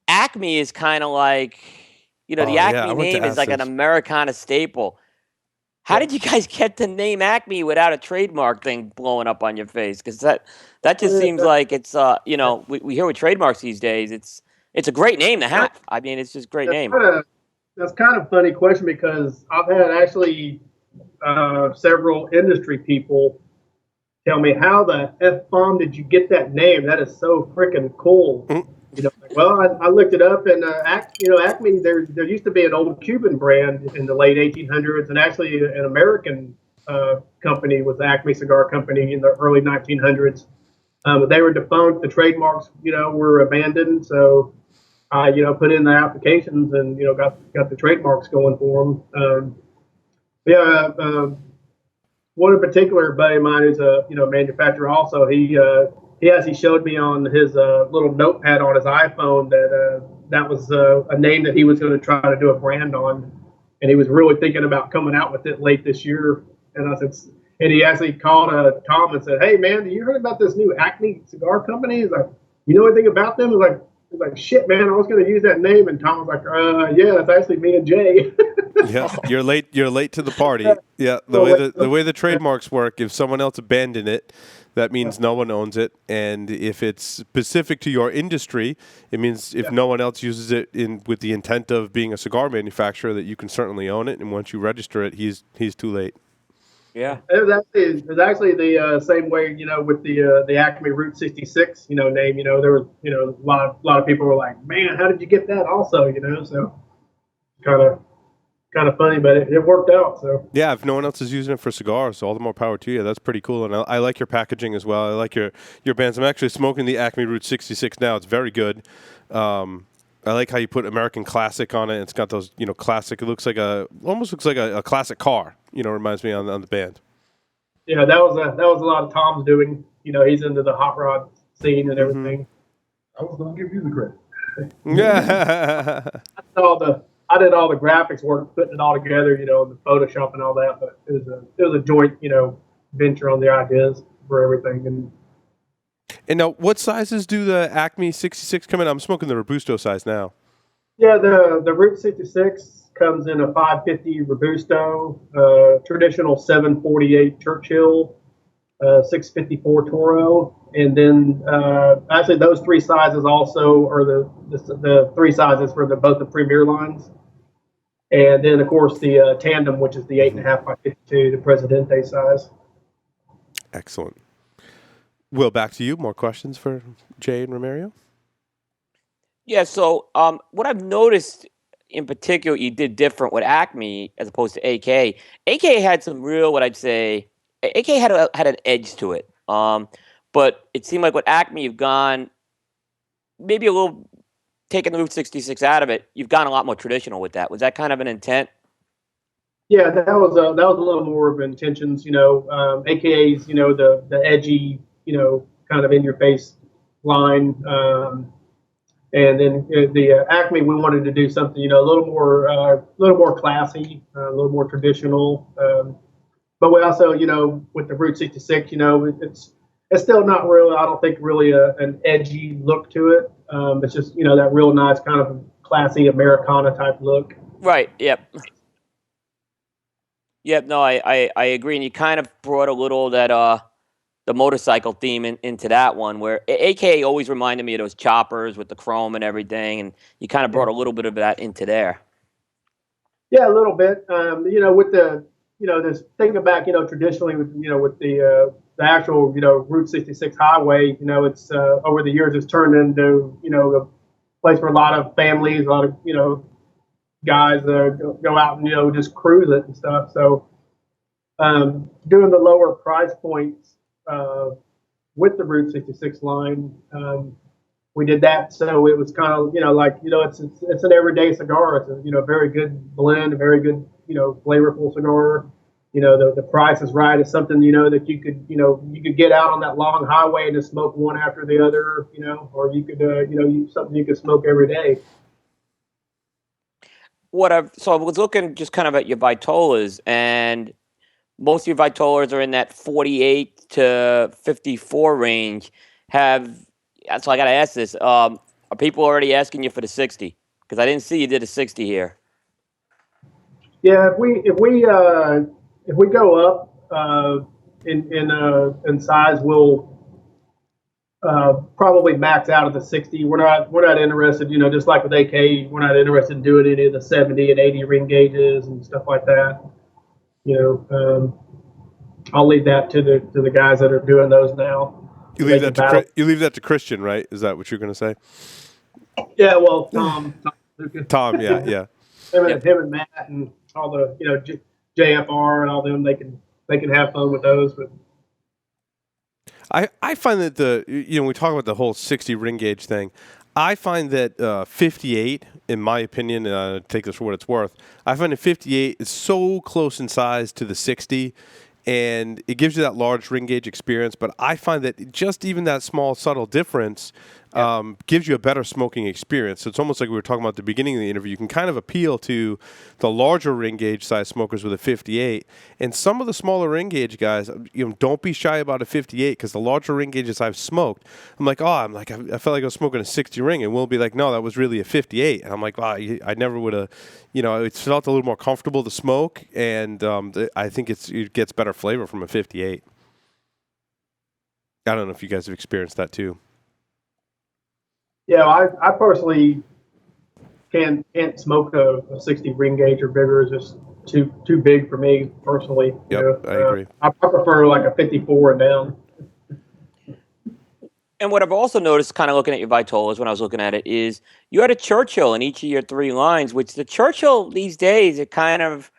Speaker 2: Acme is kind of like, the Acme name is like an Americana staple. How did you guys get the name Acme without a trademark thing blowing up on your face? Because that just seems like it's we hear with trademarks these days. It's a great name to have. I mean, it's just a great name.
Speaker 3: That's kind of a funny question because I've had actually several industry people tell me, how the F-bomb did you get that name? That is so freaking cool. Well, I looked it up, and Acme. There used to be an old Cuban brand in the late 1800s, and actually an American company was Acme Cigar Company in the early 1900s. But they were defunct. The trademarks, were abandoned. So I, put in the applications and got the trademarks going for them. One in particular, a buddy of mine who's a manufacturer. Also, he actually showed me on his little notepad on his iPhone that was a name that he was going to try to do a brand on, and he was really thinking about coming out with it late this year. And I said, and he actually called Tom and said, "Hey man, you heard about this new Acme Cigar Company?" He's like, "You know anything about them?" He's like, "Shit, man, I was going to use that name." And Tom was like, "Yeah, it's actually me and Jay."
Speaker 1: Yeah, you're late to the party. Yeah, the way the trademarks work, if someone else abandoned it, that means no one owns it. And if it's specific to your industry, it means if no one else uses it with the intent of being a cigar manufacturer, that you can certainly own it. And once you register it, he's too late.
Speaker 2: Yeah.
Speaker 3: It was actually the same way, with the Acme Route 66, name. There was, a lot of people were like, man, how did you get that? Also, so kind of kind of funny, but it worked out. So
Speaker 1: Yeah, if no one else is using it for cigars, all the more power to you. That's pretty cool, and I like your packaging as well. I like your bands. I'm actually smoking the Acme Route 66 now. It's very good. I like how you put American Classic on it. It's got those, classic. It almost looks like a classic car. Reminds me on the band.
Speaker 3: yeah, that was a lot of Tom's doing. He's into the hot rod scene and everything.
Speaker 4: I was gonna give you the credit.
Speaker 1: Yeah.
Speaker 3: I did all the graphics work, putting it all together, the Photoshop and all that. But it was a joint, venture on the ideas for everything.
Speaker 1: And now, what sizes do the Acme 66 come in? I'm smoking the Robusto size now.
Speaker 3: Yeah, the Route 66 comes in a 550 Robusto, traditional 748 Churchill, 654 Toro, and then actually those three sizes also are the three sizes for both the Premier lines. And then, of course, the Tandem, which is the 8.5 by 52, the Presidente size.
Speaker 1: Excellent. Will, back to you. More questions for Jay and Romerio?
Speaker 2: Yeah. So, what I've noticed in particular, you did different with Acme as opposed to AK. AK had some real, what I'd say, AK had an edge to it. But it seemed like with Acme, you've gone maybe a little taking the Route 66 out of it. You've gone a lot more traditional with that. Was that kind of an intent?
Speaker 3: Yeah, that was a little more of intentions, AKA's, the edgy, kind of in your face line. And then the Acme, we wanted to do something, a little more classy, a little more traditional. But we also, with the Route 66, it's still not really, I don't think, really an edgy look to it. It's just, that real nice kind of classy Americana type look.
Speaker 2: Right. Yep. Yep. No, I agree. And you kind of brought a little that the motorcycle theme into that one, where AKA always reminded me of those choppers with the chrome and everything, and you kind of brought a little bit of that into there.
Speaker 3: Yeah, a little bit. With this thinking back, traditionally with the actual, Route 66 highway, it's over the years it's turned into, a place where a lot of families, a lot of, guys go out and, just cruise it and stuff. So doing the lower price points with the Route 66 line, we did that. So it was kind of, it's an everyday cigar. It's a, very good blend, a very good, flavorful cigar. The price is right. It's something, that you could get out on that long highway and just smoke one after the other, or you could, something you could smoke every day.
Speaker 2: So I was looking just kind of at your Vitolas, and most of your Vitolas are in that 48 to 54 range. So I got to ask this: are people already asking you for the 60? Because I didn't see you did a 60 here.
Speaker 3: Yeah, if we go up in size, we'll probably max out of the 60. We're not interested, just like with AK, we're not interested in doing any of the 70 and 80 ring gauges and stuff like that. I'll leave that to the guys that are doing those now.
Speaker 1: You leave that to Christian, right? Is that what you're going to say?
Speaker 3: Yeah, well, Tom Lucas.
Speaker 1: Tom, yeah.
Speaker 3: him and Matt and all the JFR and all them, they can have fun with those. But
Speaker 1: I find that we talk about the whole 60 ring gauge thing. I find that 58, in my opinion, take this for what it's worth, I find that 58 is so close in size to the 60, and it gives you that large ring gauge experience. But I find that just even that small, subtle difference gives you a better smoking experience. So it's almost like we were talking about at the beginning of the interview. You can kind of appeal to the larger ring gauge size smokers with a 58. And some of the smaller ring gauge guys, don't be shy about a 58, because the larger ring gauges I've smoked, I felt like I was smoking a 60 ring, and we'll be like, no, that was really a 58. And I'm like, wow, I never would have, it felt a little more comfortable to smoke, and I think it gets better flavor from a 58. I don't know if you guys have experienced that too.
Speaker 3: Yeah, I personally can't smoke a 60 ring gauge or bigger. It's just too big for me personally.
Speaker 1: Yep, I agree.
Speaker 3: I prefer like a 54 and down.
Speaker 2: And what I've also noticed, kind of looking at your Vitolas when I was looking at it, is you had a Churchill in each of your three lines, which the Churchill these days, it kind of,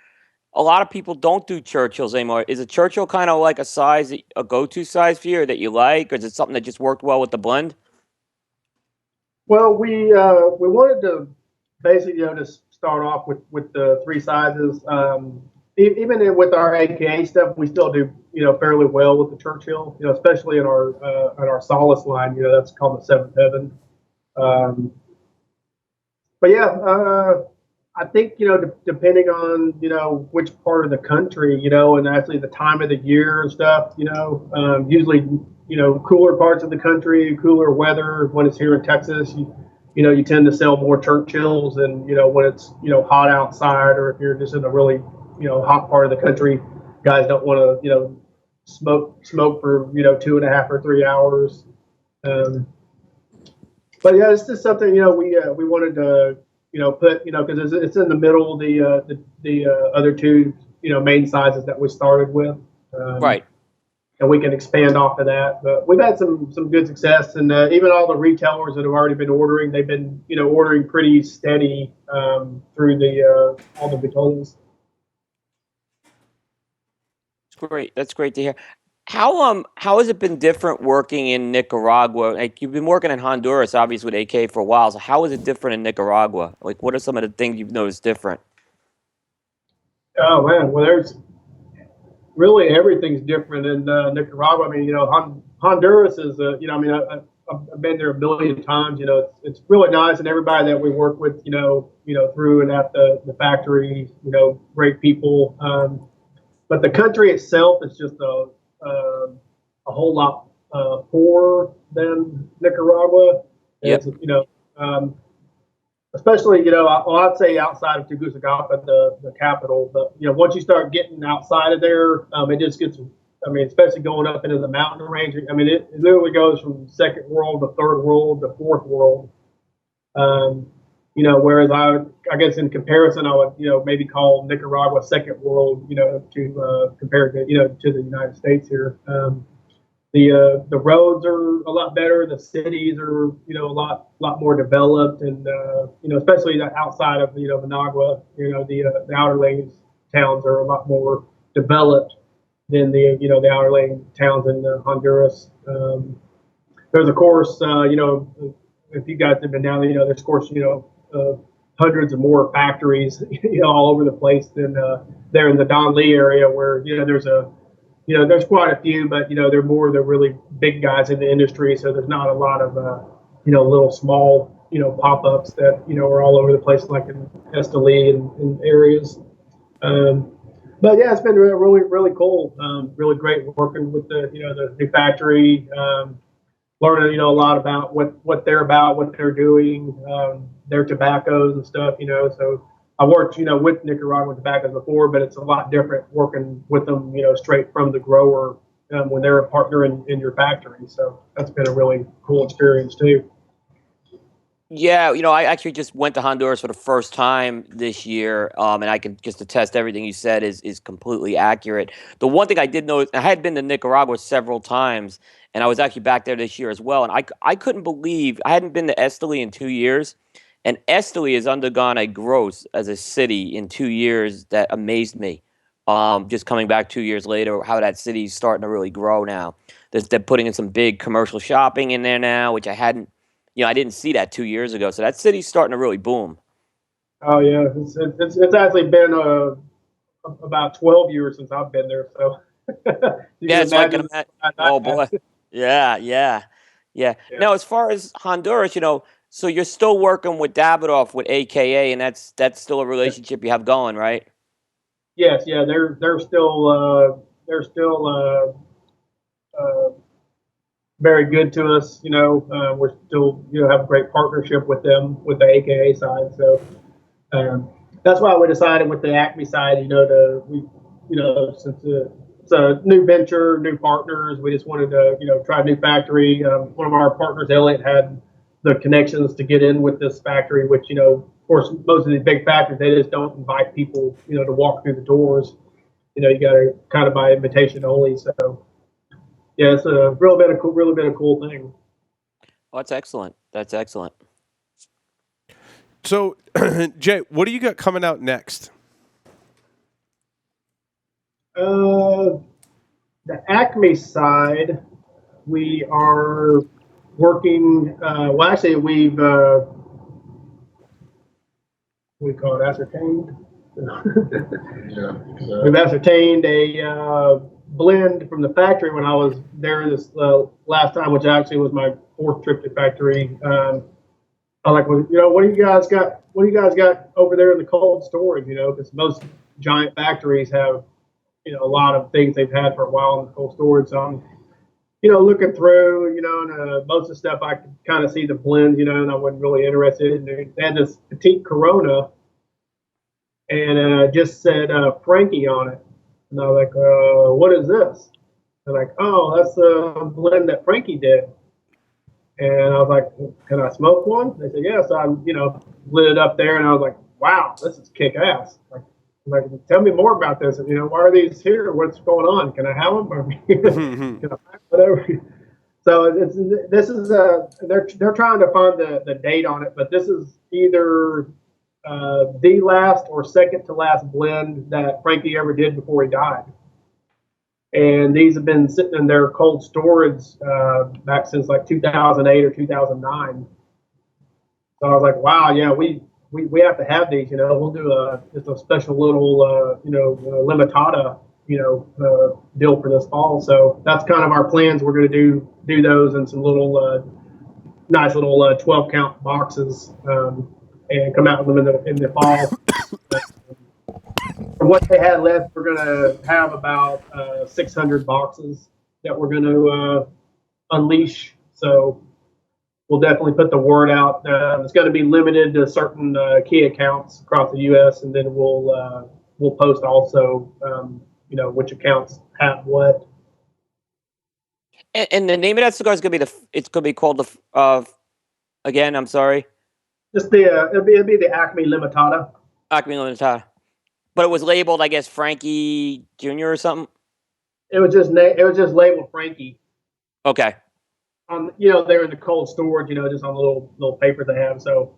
Speaker 2: a lot of people don't do Churchills anymore. Is a Churchill kind of like a size, a go-to size for you that you like, or is it something that just worked well with the blend?
Speaker 3: Well, we wanted to basically, to start off with the three sizes. Even with our AKA stuff, we still do, fairly well with the Churchill. Especially in our Solace line. That's called the Seventh Heaven. Um, but yeah, I think depending on which part of the country, and actually the time of the year and stuff, usually cooler parts of the country, cooler weather. When it's here in Texas, you tend to sell more Churchills, and when it's hot outside, or if you're just in a really hot part of the country, guys don't want to smoke for 2.5 or 3 hours. Um, but yeah, it's just something we wanted to put because it's in the middle of the other two main sizes that we started with,
Speaker 2: Right.
Speaker 3: and we can expand off of that. But we've had some good success, and even all the retailers that have already been ordering, they've been ordering pretty steady through the all the Vitolas.
Speaker 2: It's great. That's great to hear. How has it been different working in Nicaragua? Like you've been working in Honduras, obviously with AK for a while. So how is it different in Nicaragua? Like what are some of the things you've noticed different?
Speaker 3: Oh man, well there's really everything's different in Nicaragua. I mean, Honduras is, I've been there a million times. It's really nice, and everybody that we work with, through and at the factory, great people. But the country itself is just a whole lot poorer than Nicaragua.
Speaker 2: Yep.
Speaker 3: It's, especially, I'd say outside of Tegucigalpa, the capital. But once you start getting outside of there, it just gets. I mean, especially going up into the mountain range. I mean, it literally goes from second world to third world to fourth world. Whereas I guess in comparison, I would maybe call Nicaragua second world. To compared to to the United States here. The roads are a lot better. The cities are a lot more developed, and especially outside of Managua, the outer lanes towns are a lot more developed than the outer lane towns in Honduras. There's of course if you guys have been down there, there's of course hundreds of more factories all over the place than there in the Don Lee area, where there's quite a few, but they're more the really big guys in the industry. So there's not a lot of little small pop-ups that are all over the place, like in Esteli and areas. But yeah, it's been really cool. Really great working with the new factory. Learning a lot about what they're about, what they're doing, their tobaccos and stuff. So I worked, with Nicaraguan tobaccos before, but it's a lot different working with them, straight from the grower when they're a partner in your factory. So that's been a really cool experience too.
Speaker 2: Yeah, I actually just went to Honduras for the first time this year, and I can just attest everything you said is completely accurate. The one thing I did know, I had been to Nicaragua several times, and I was actually back there this year as well, and I couldn't believe I hadn't been to Esteli in 2 years, and Esteli has undergone a growth as a city in 2 years that amazed me. Just coming back 2 years later, how that city's starting to really grow now. They're putting in some big commercial shopping in there now, which I hadn't. I didn't see that 2 years ago. So that city's starting to really boom.
Speaker 3: Oh yeah, it's actually been about 12 years since I've been there. So you
Speaker 2: Yeah,
Speaker 3: can
Speaker 2: it's like
Speaker 3: imagine.
Speaker 2: oh boy. Yeah, yeah, yeah.
Speaker 3: Yeah.
Speaker 2: Now, as far as Honduras, so you're still working with Davidoff with AKA, and that's still a relationship you have going, right?
Speaker 3: Yes, yeah, they're still very good to us. We're still have a great partnership with them with the AKA side. So that's why we decided with the Acme side, since it's a new venture, new partners, we just wanted to try a new factory. One of our partners, Elliot, had the connections to get in with this factory, which of course, most of these big factories, they just don't invite people, to walk through the doors. You got to kind of by invitation only. So, yeah, it's a really been a cool thing.
Speaker 2: Oh, that's excellent. That's excellent.
Speaker 1: So, Jay, what do you got coming out next?
Speaker 3: The Acme side, we are working. Well, actually, we've we call it ascertained.
Speaker 4: Yeah.
Speaker 3: We've ascertained a blend from the factory when I was there this last time, which actually was my fourth trip to factory. I like, well, what do you guys got? What do you guys got over there in the cold storage? Because most giant factories have, a lot of things they've had for a while in the cold storage. So I'm, looking through, and most of the stuff I could kind of see the blends, and I wasn't really interested in. They had this petite Corona, and just said Frankie on it, and I was like, what is this? They're like, oh, that's a blend that Frankie did. And I was like, can I smoke one? They said, yes. I, lit it up there, and I was like, wow, this is kick ass. Like, tell me more about this. And, why are these here? What's going on? Can I have them? Or can I, whatever. So they're trying to find the date on it, but this is either the last or second to last blend that Frankie ever did before he died. And these have been sitting in their cold storage back since like 2008 or 2009. So I was like, wow, yeah, we have to have these. We'll do just a special little limitada deal for this fall. So that's kind of our plans. We're going to do those in some little nice little 12 count boxes and come out with them in the fall. From what they had left, we're going to have about 600 boxes that we're going to unleash. So we'll definitely put the word out. It's going to be limited to certain key accounts across the U.S., and then we'll post also, which accounts have what.
Speaker 2: And the name of that cigar is going to be it's going to be called again, I'm sorry.
Speaker 3: Just it'll be the Acme Limitada.
Speaker 2: Acme Limitada. But it was labeled, I guess, Frankie Jr. or something.
Speaker 3: It was just labeled Frankie.
Speaker 2: Okay.
Speaker 3: They're in the cold storage, just on the little paper they have. So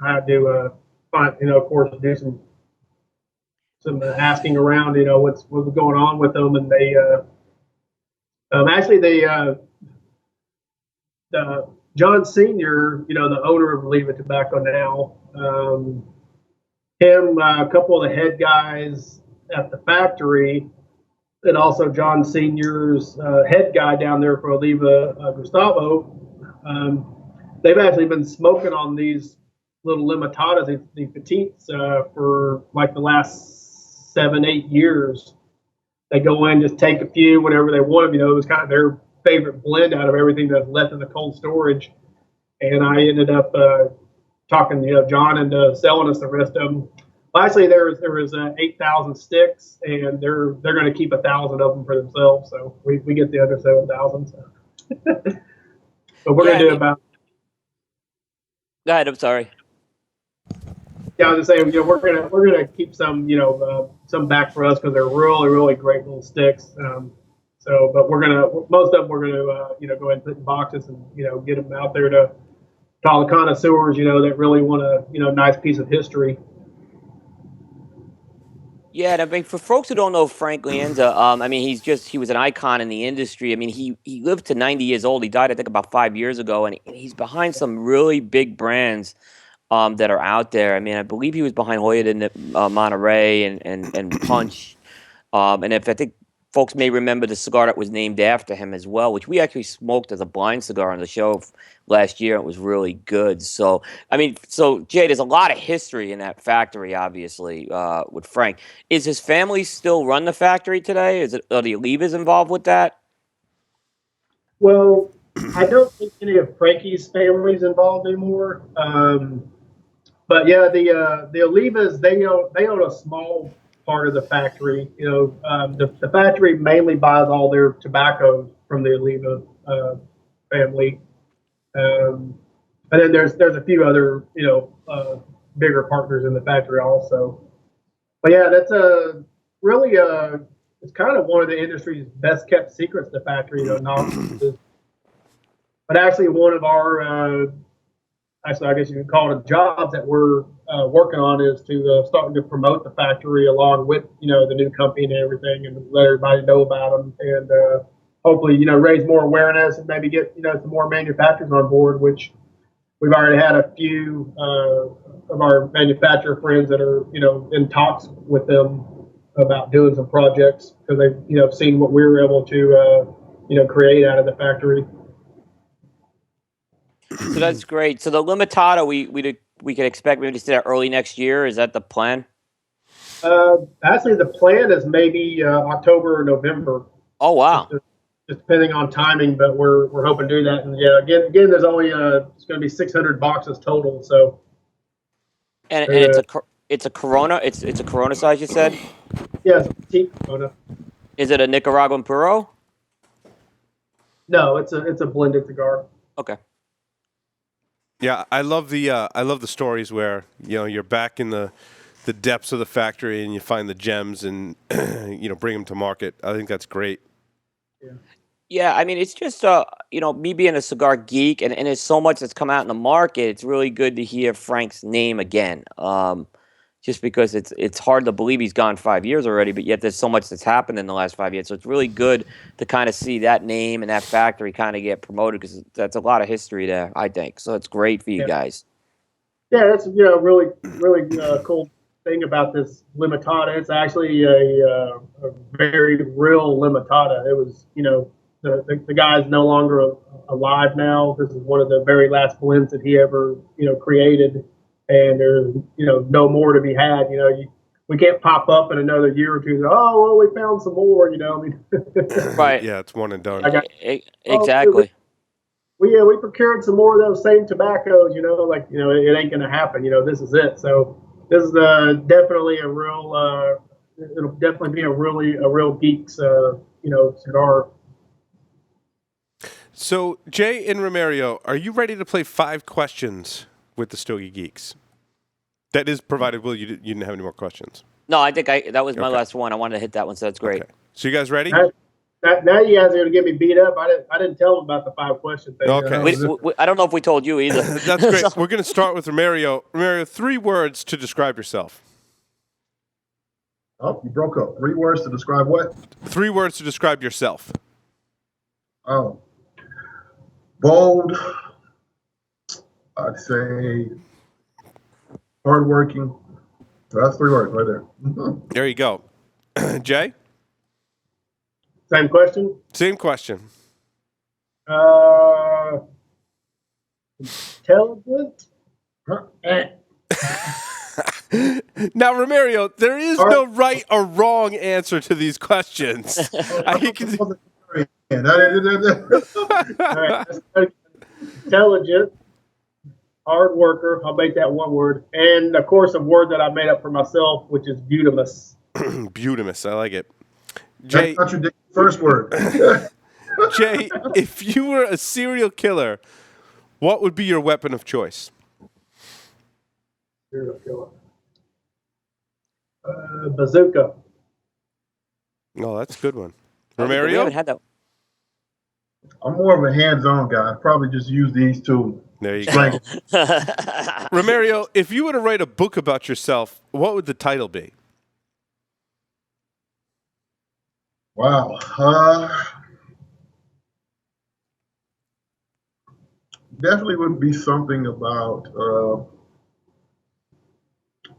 Speaker 3: I had to find, of course, do some asking around, what's going on with them, and they John Senior, the owner of Leave It Tobacco now. Him, a couple of the head guys at the factory, and also John Senior's head guy down there for Oliva, Gustavo. They've actually been smoking on these little limitadas, these petites, for like the last 7-8 years. They go in, just take a few, whatever they want. It was kind of their favorite blend out of everything that's left in the cold storage. And I ended up talking, John into selling us the rest of them. Well, actually, there was 8,000 sticks, and they're going to keep 1,000 of them for themselves. So we get the other 7,000. So. But we're going to do about.
Speaker 2: Go ahead. I'm sorry.
Speaker 3: Yeah, I was just saying, we're gonna keep some, some back for us because they're really, really great little sticks. But most of them we're gonna, go ahead and put in boxes and, get them out there to all the connoisseurs, that really want a, nice piece of history.
Speaker 2: Yeah, and I mean, for folks who don't know Frank Lanza, he was an icon in the industry. I mean, he lived to 90 years old. He died, I think, about 5 years ago, and he's behind some really big brands that are out there. I mean, I believe he was behind Hoyt and Monterey and Punch. And I think folks may remember the cigar that was named after him as well, which we actually smoked as a blind cigar on the show last year. It was really good. So, Jay, there's a lot of history in that factory, obviously, with Frank. Is his family still run the factory today? Are the Olivas involved with that?
Speaker 3: Well, I don't think any of Frankie's family's involved anymore. But yeah, the Olivas, they own a small part of the factory. The factory mainly buys all their tobacco from the Oliva family. And then there's a few other, bigger partners in the factory also. But yeah, that's a really it's kind of one of the industry's best kept secrets. The factory, not, but actually one of our actually I guess you could call it jobs that we're working on is to start to promote the factory along with the new company and everything, and let everybody know about them, and hopefully raise more awareness and maybe get some more manufacturers on board, which we've already had a few of our manufacturer friends that are, in talks with them about doing some projects because they've, seen what we were able to, create out of the factory.
Speaker 2: So that's great. So the Limitada, we could expect maybe to see that early next year. Is that the plan?
Speaker 3: Actually, the plan is maybe October or November.
Speaker 2: Oh wow!
Speaker 3: Just depending on timing, but we're hoping to do that. And yeah, again, there's only it's going to be 600 boxes total. So,
Speaker 2: and it's a Corona. It's a Corona size. You said.
Speaker 3: Yeah, it's a petite Corona.
Speaker 2: Is it a Nicaraguan Puro?
Speaker 3: No, it's a blended cigar.
Speaker 2: Okay.
Speaker 1: Yeah, I love the stories where you're back in the depths of the factory and you find the gems and bring them to market. I think that's great.
Speaker 2: Yeah, I mean it's just me being a cigar geek and there's so much that's come out in the market. It's really good to hear Frank's name again. Just because it's hard to believe he's gone 5 years already, but yet there's so much that's happened in the last 5 years. So it's really good to kind of see that name and that factory kind of get promoted because that's a lot of history there, I think. So it's great for you guys.
Speaker 3: Yeah, that's really cool thing about this Limitada. It's actually a very real Limitada. It was the guy's no longer alive now. This is one of the very last blends that he ever created. And there's, no more to be had. We can't pop up in another year or two. Oh, well, we found some more.
Speaker 2: Right?
Speaker 1: Yeah, it's one and done.
Speaker 2: Exactly.
Speaker 3: We procured some more of those same tobaccos. It ain't gonna happen. This is it. So this is definitely a real. It'll definitely be a real geeks. Cigar.
Speaker 1: So Jay and Romerio, are you ready to play 5 questions with the Stogie Geeks? That is provided, Will, you didn't have any more questions.
Speaker 2: No, I think that was my last one. I wanted to hit that one, so that's great.
Speaker 1: Okay. So you guys ready?
Speaker 3: Now you guys are going to get me beat up. I didn't tell them about the 5 question thing.
Speaker 1: Okay.
Speaker 2: I don't know if we told you either.
Speaker 1: That's great. We're going to start with Romerio. Romerio, 3 words to describe yourself.
Speaker 4: Oh, you broke up. 3 words to describe what?
Speaker 1: 3 words to describe yourself.
Speaker 4: Oh. Bold. I'd say hardworking. That's 3 words right there.
Speaker 1: There you go. Jay?
Speaker 3: Same question?
Speaker 1: Same question.
Speaker 3: Intelligent?
Speaker 1: Now, Romerio, there is no right or wrong answer to these questions.
Speaker 3: Intelligent, hard worker. I'll make that one word. And, of course, a word that I made up for myself, which is butamus.
Speaker 1: Butamus. I like it. Jay,
Speaker 4: that contradicts the first word.
Speaker 1: Jay, if you were a serial killer, what would be your weapon of choice?
Speaker 3: Serial killer. Bazooka.
Speaker 1: Oh, that's a good one.
Speaker 2: We
Speaker 1: Romerio?
Speaker 2: haven't had that.
Speaker 4: I'm more of a hands-on guy. I'd probably just use these 2.
Speaker 1: There you go. Romerio, if you were to write a book about yourself, what would the title be?
Speaker 4: Wow. Definitely would be something about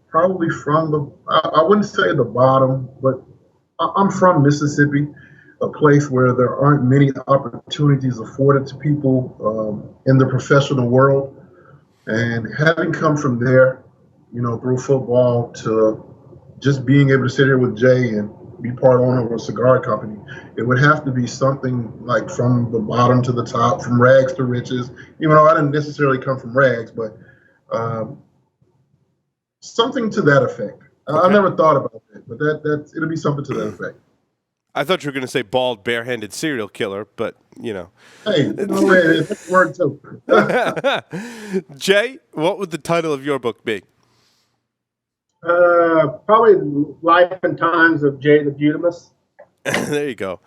Speaker 4: probably from the, I wouldn't say the bottom, but I'm from Mississippi, a place where there aren't many opportunities afforded to people in the professional world. And having come from there, through football to just being able to sit here with Jay and be part owner of a cigar company, it would have to be something like from the bottom to the top, from rags to riches. Even though I didn't necessarily come from rags, but something to that effect. Okay. I never thought about it, but it'll be something to that effect.
Speaker 1: I thought you were going to say bald, barehanded serial killer, but Hey,
Speaker 4: no way, it's a word too.
Speaker 1: Jay, what would the title of your book be?
Speaker 3: Probably Life and Times of Jay the Butamus.
Speaker 1: There you go.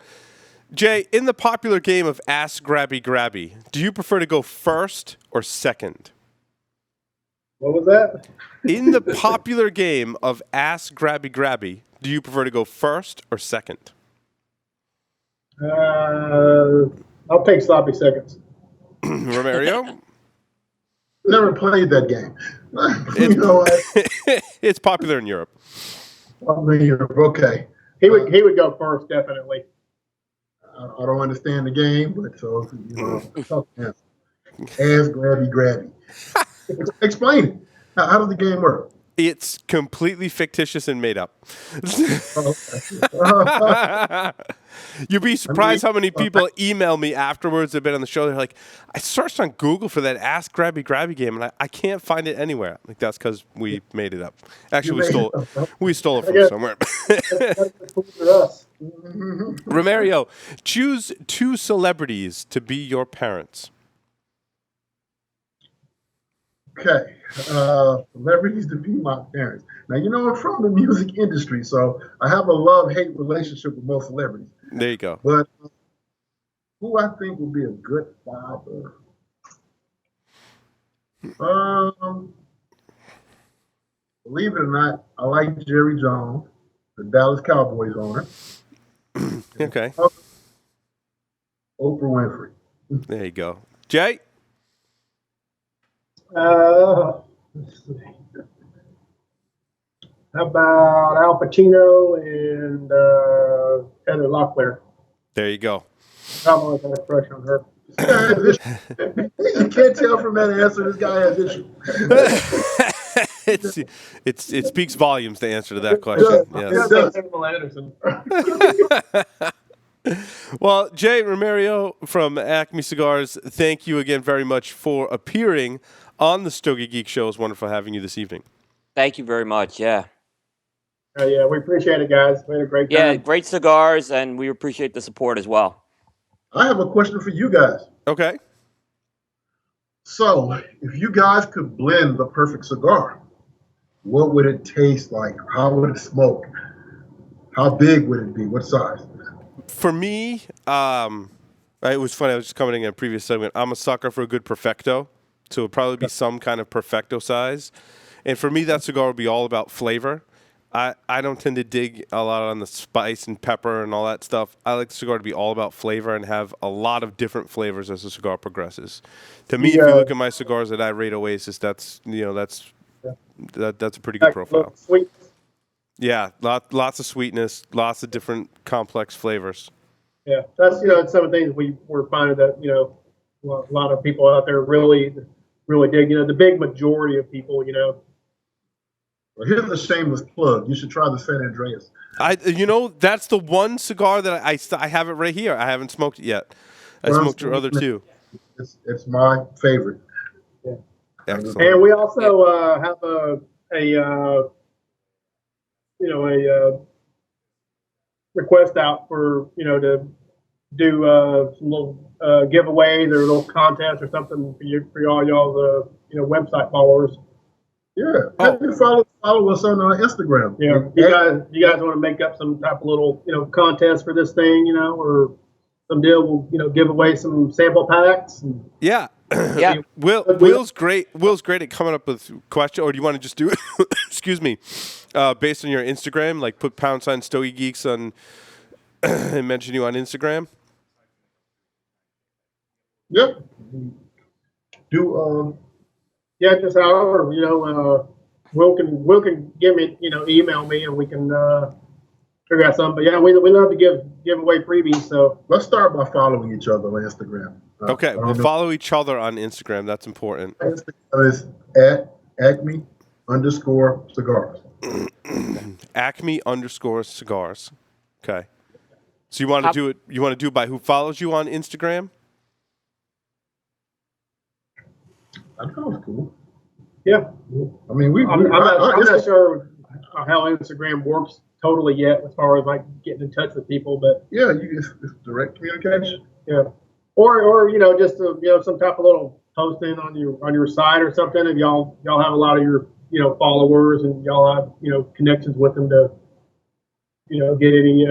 Speaker 1: Jay, in the popular game of Ask Grabby Grabby, do you prefer to go first or second?
Speaker 3: What was that?
Speaker 1: In the popular game of Ask Grabby Grabby, do you prefer to go first or second?
Speaker 3: I'll take sloppy seconds.
Speaker 1: Romerio?
Speaker 4: Never played that game.
Speaker 1: It's popular in Europe.
Speaker 4: Okay.
Speaker 3: He would go first, definitely.
Speaker 4: I don't understand the game, but so Ask Grabby Grabby. Explain it. How does the game work?
Speaker 1: It's completely fictitious and made up. You'd be surprised how many people email me afterwards. They've been on the show. They're like, I searched on Google for that Ask Grabby Grabby game, and I can't find it anywhere. Like, that's because we made it up. Actually, we stole it from somewhere. Romerio, choose 2 celebrities to be your parents.
Speaker 4: Okay. Celebrities to be my parents. Now, I'm from the music industry, so I have a love-hate relationship with most celebrities.
Speaker 1: There you go.
Speaker 4: But who I think would be a good father? Believe it or not, I like Jerry Jones, the Dallas Cowboys owner.
Speaker 1: Okay.
Speaker 4: Oprah Winfrey.
Speaker 1: There you go. Jay?
Speaker 3: Let's see. How about Al Pacino and Heather Locklear?
Speaker 1: There you go.
Speaker 3: I've always had a crush on her.
Speaker 4: You can't tell from that answer this guy has issues.
Speaker 1: It speaks volumes, the answer to that question. Yes. Well, Jay Romerio from Acme Cigars, thank you again very much for appearing on the Stogie Geek Show. It's wonderful having you this evening.
Speaker 2: Thank you very much. Yeah.
Speaker 3: Yeah, we appreciate it, guys. We had a great time.
Speaker 2: Yeah, great cigars, and we appreciate the support as well.
Speaker 4: I have a question for you guys.
Speaker 1: Okay.
Speaker 4: So, if you guys could blend the perfect cigar, what would it taste like? How would it smoke? How big would it be? What size?
Speaker 1: For me, it was funny. I was just commenting in a previous segment. I'm a sucker for a good perfecto, so it would probably be some kind of perfecto size. And for me, that cigar would be all about flavor. I don't tend to dig a lot on the spice and pepper and all that stuff. I like the cigar to be all about flavor and have a lot of different flavors as the cigar progresses. To me, if you look at my cigars that I rate Oasis, that's a pretty good profile.
Speaker 3: Sweet.
Speaker 1: Yeah, lots of sweetness, lots of different complex flavors.
Speaker 3: Yeah, that's some of the things we're finding that a lot of people out there really dig. The big majority of people,
Speaker 4: Well, here's a shameless plug. You should try the San Andres.
Speaker 1: That's the one cigar that I have it right here. I haven't smoked it yet. I smoked your other 2.
Speaker 4: It's my favorite.
Speaker 3: Yeah.
Speaker 1: Excellent.
Speaker 3: And we also have a request out for to do some little giveaways or a little contest or something for y'all's website followers.
Speaker 4: Yeah, follow us on Instagram.
Speaker 3: Yeah, you guys want to make up some type of little contest for this thing, or some deal? We'll give away some sample packs.
Speaker 1: Yeah.
Speaker 2: Yeah.
Speaker 1: Will's great. Will's great at coming up with questions. Or do you want to just do it? Excuse me. Based on your Instagram, like put # Stogie Geeks on and mention you on Instagram.
Speaker 4: Yep.
Speaker 3: Yeah, just however, Will can give me, email me and we can figure out something. But yeah, we love to give away freebies. So
Speaker 4: let's start by following each other on Instagram.
Speaker 1: Okay, we'll follow each other on Instagram. That's important.
Speaker 4: Instagram is at Acme_cigars.
Speaker 1: Acme_cigars. Okay. So you want to do it? You want to do it by who follows you on Instagram?
Speaker 4: I thought it was cool.
Speaker 3: Yeah.
Speaker 4: I mean,
Speaker 3: I'm not sure how Instagram works totally yet as far as like getting in touch with people, but
Speaker 4: yeah, it's direct communication.
Speaker 3: Yeah. Or just some type of little posting on your site or something. If y'all have a lot of your followers and y'all have, connections with them to, get any,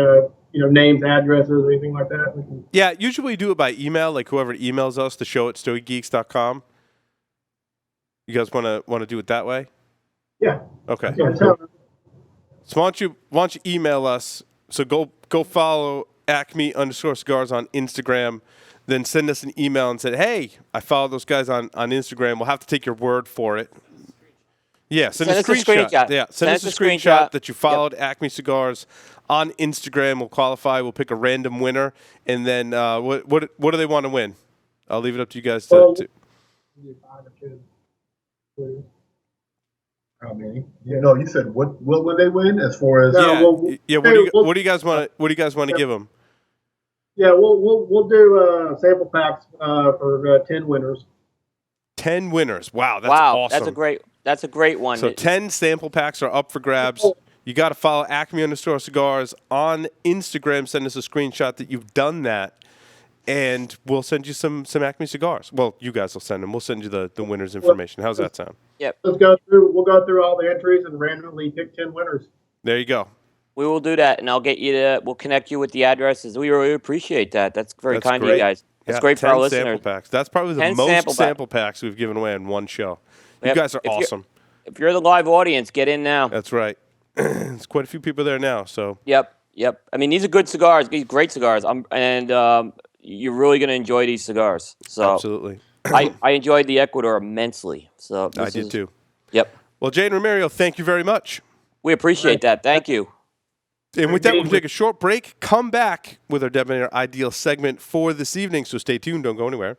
Speaker 3: names, addresses, or anything like that.
Speaker 1: Yeah, usually we do it by email, like whoever emails us, the show at stogiegeeks.com. You guys want to do it that way?
Speaker 3: Yeah.
Speaker 1: Okay.
Speaker 3: Yeah,
Speaker 1: So why don't you email us? So go follow Acme_cigars on Instagram. Then send us an email and say, hey, I followed those guys on Instagram. We'll have to take your word for it. Yeah, send us a screenshot. Yeah, send us a screenshot that you followed Acme Cigars on Instagram. We'll qualify. We'll pick a random winner, and then what do they want to win? I'll leave it up to you guys to.
Speaker 4: How many? You said what would they win as far as?
Speaker 1: Yeah. What do you guys want? What do you guys want to give them?
Speaker 3: Yeah, we'll do sample packs for 10 winners.
Speaker 1: 10 winners. Wow, that's awesome.
Speaker 2: That's a great one.
Speaker 1: So 10 sample packs are up for grabs. You got to follow Acme_Cigars on Instagram. Send us a screenshot that you've done that, and we'll send you some Acme cigars. Well, you guys will send them. We'll send you the winners' information. How's that sound?
Speaker 2: Yep.
Speaker 3: We'll go through all the entries and randomly pick 10 winners.
Speaker 1: There you go.
Speaker 2: We will do that, and we'll connect you with the addresses. We really appreciate that. That's very kind of you guys. That's great for our listeners.
Speaker 1: 10 sample packs. That's probably the most sample packs we've given away in one show. You guys are awesome.
Speaker 2: If you're the live audience, get in now.
Speaker 1: That's right. There's quite a few people there now. So.
Speaker 2: Yep. I mean, these are good cigars. These great cigars. You're really going to enjoy these cigars. So
Speaker 1: absolutely.
Speaker 2: I enjoyed the Ecuador immensely. So
Speaker 1: I did too.
Speaker 2: Yep.
Speaker 1: Well, Jay and Romerio, thank you very much.
Speaker 2: We appreciate that. Thank you.
Speaker 1: And with that, we'll take a short break. Come back with our Debonair Ideal segment for this evening. So stay tuned. Don't go anywhere.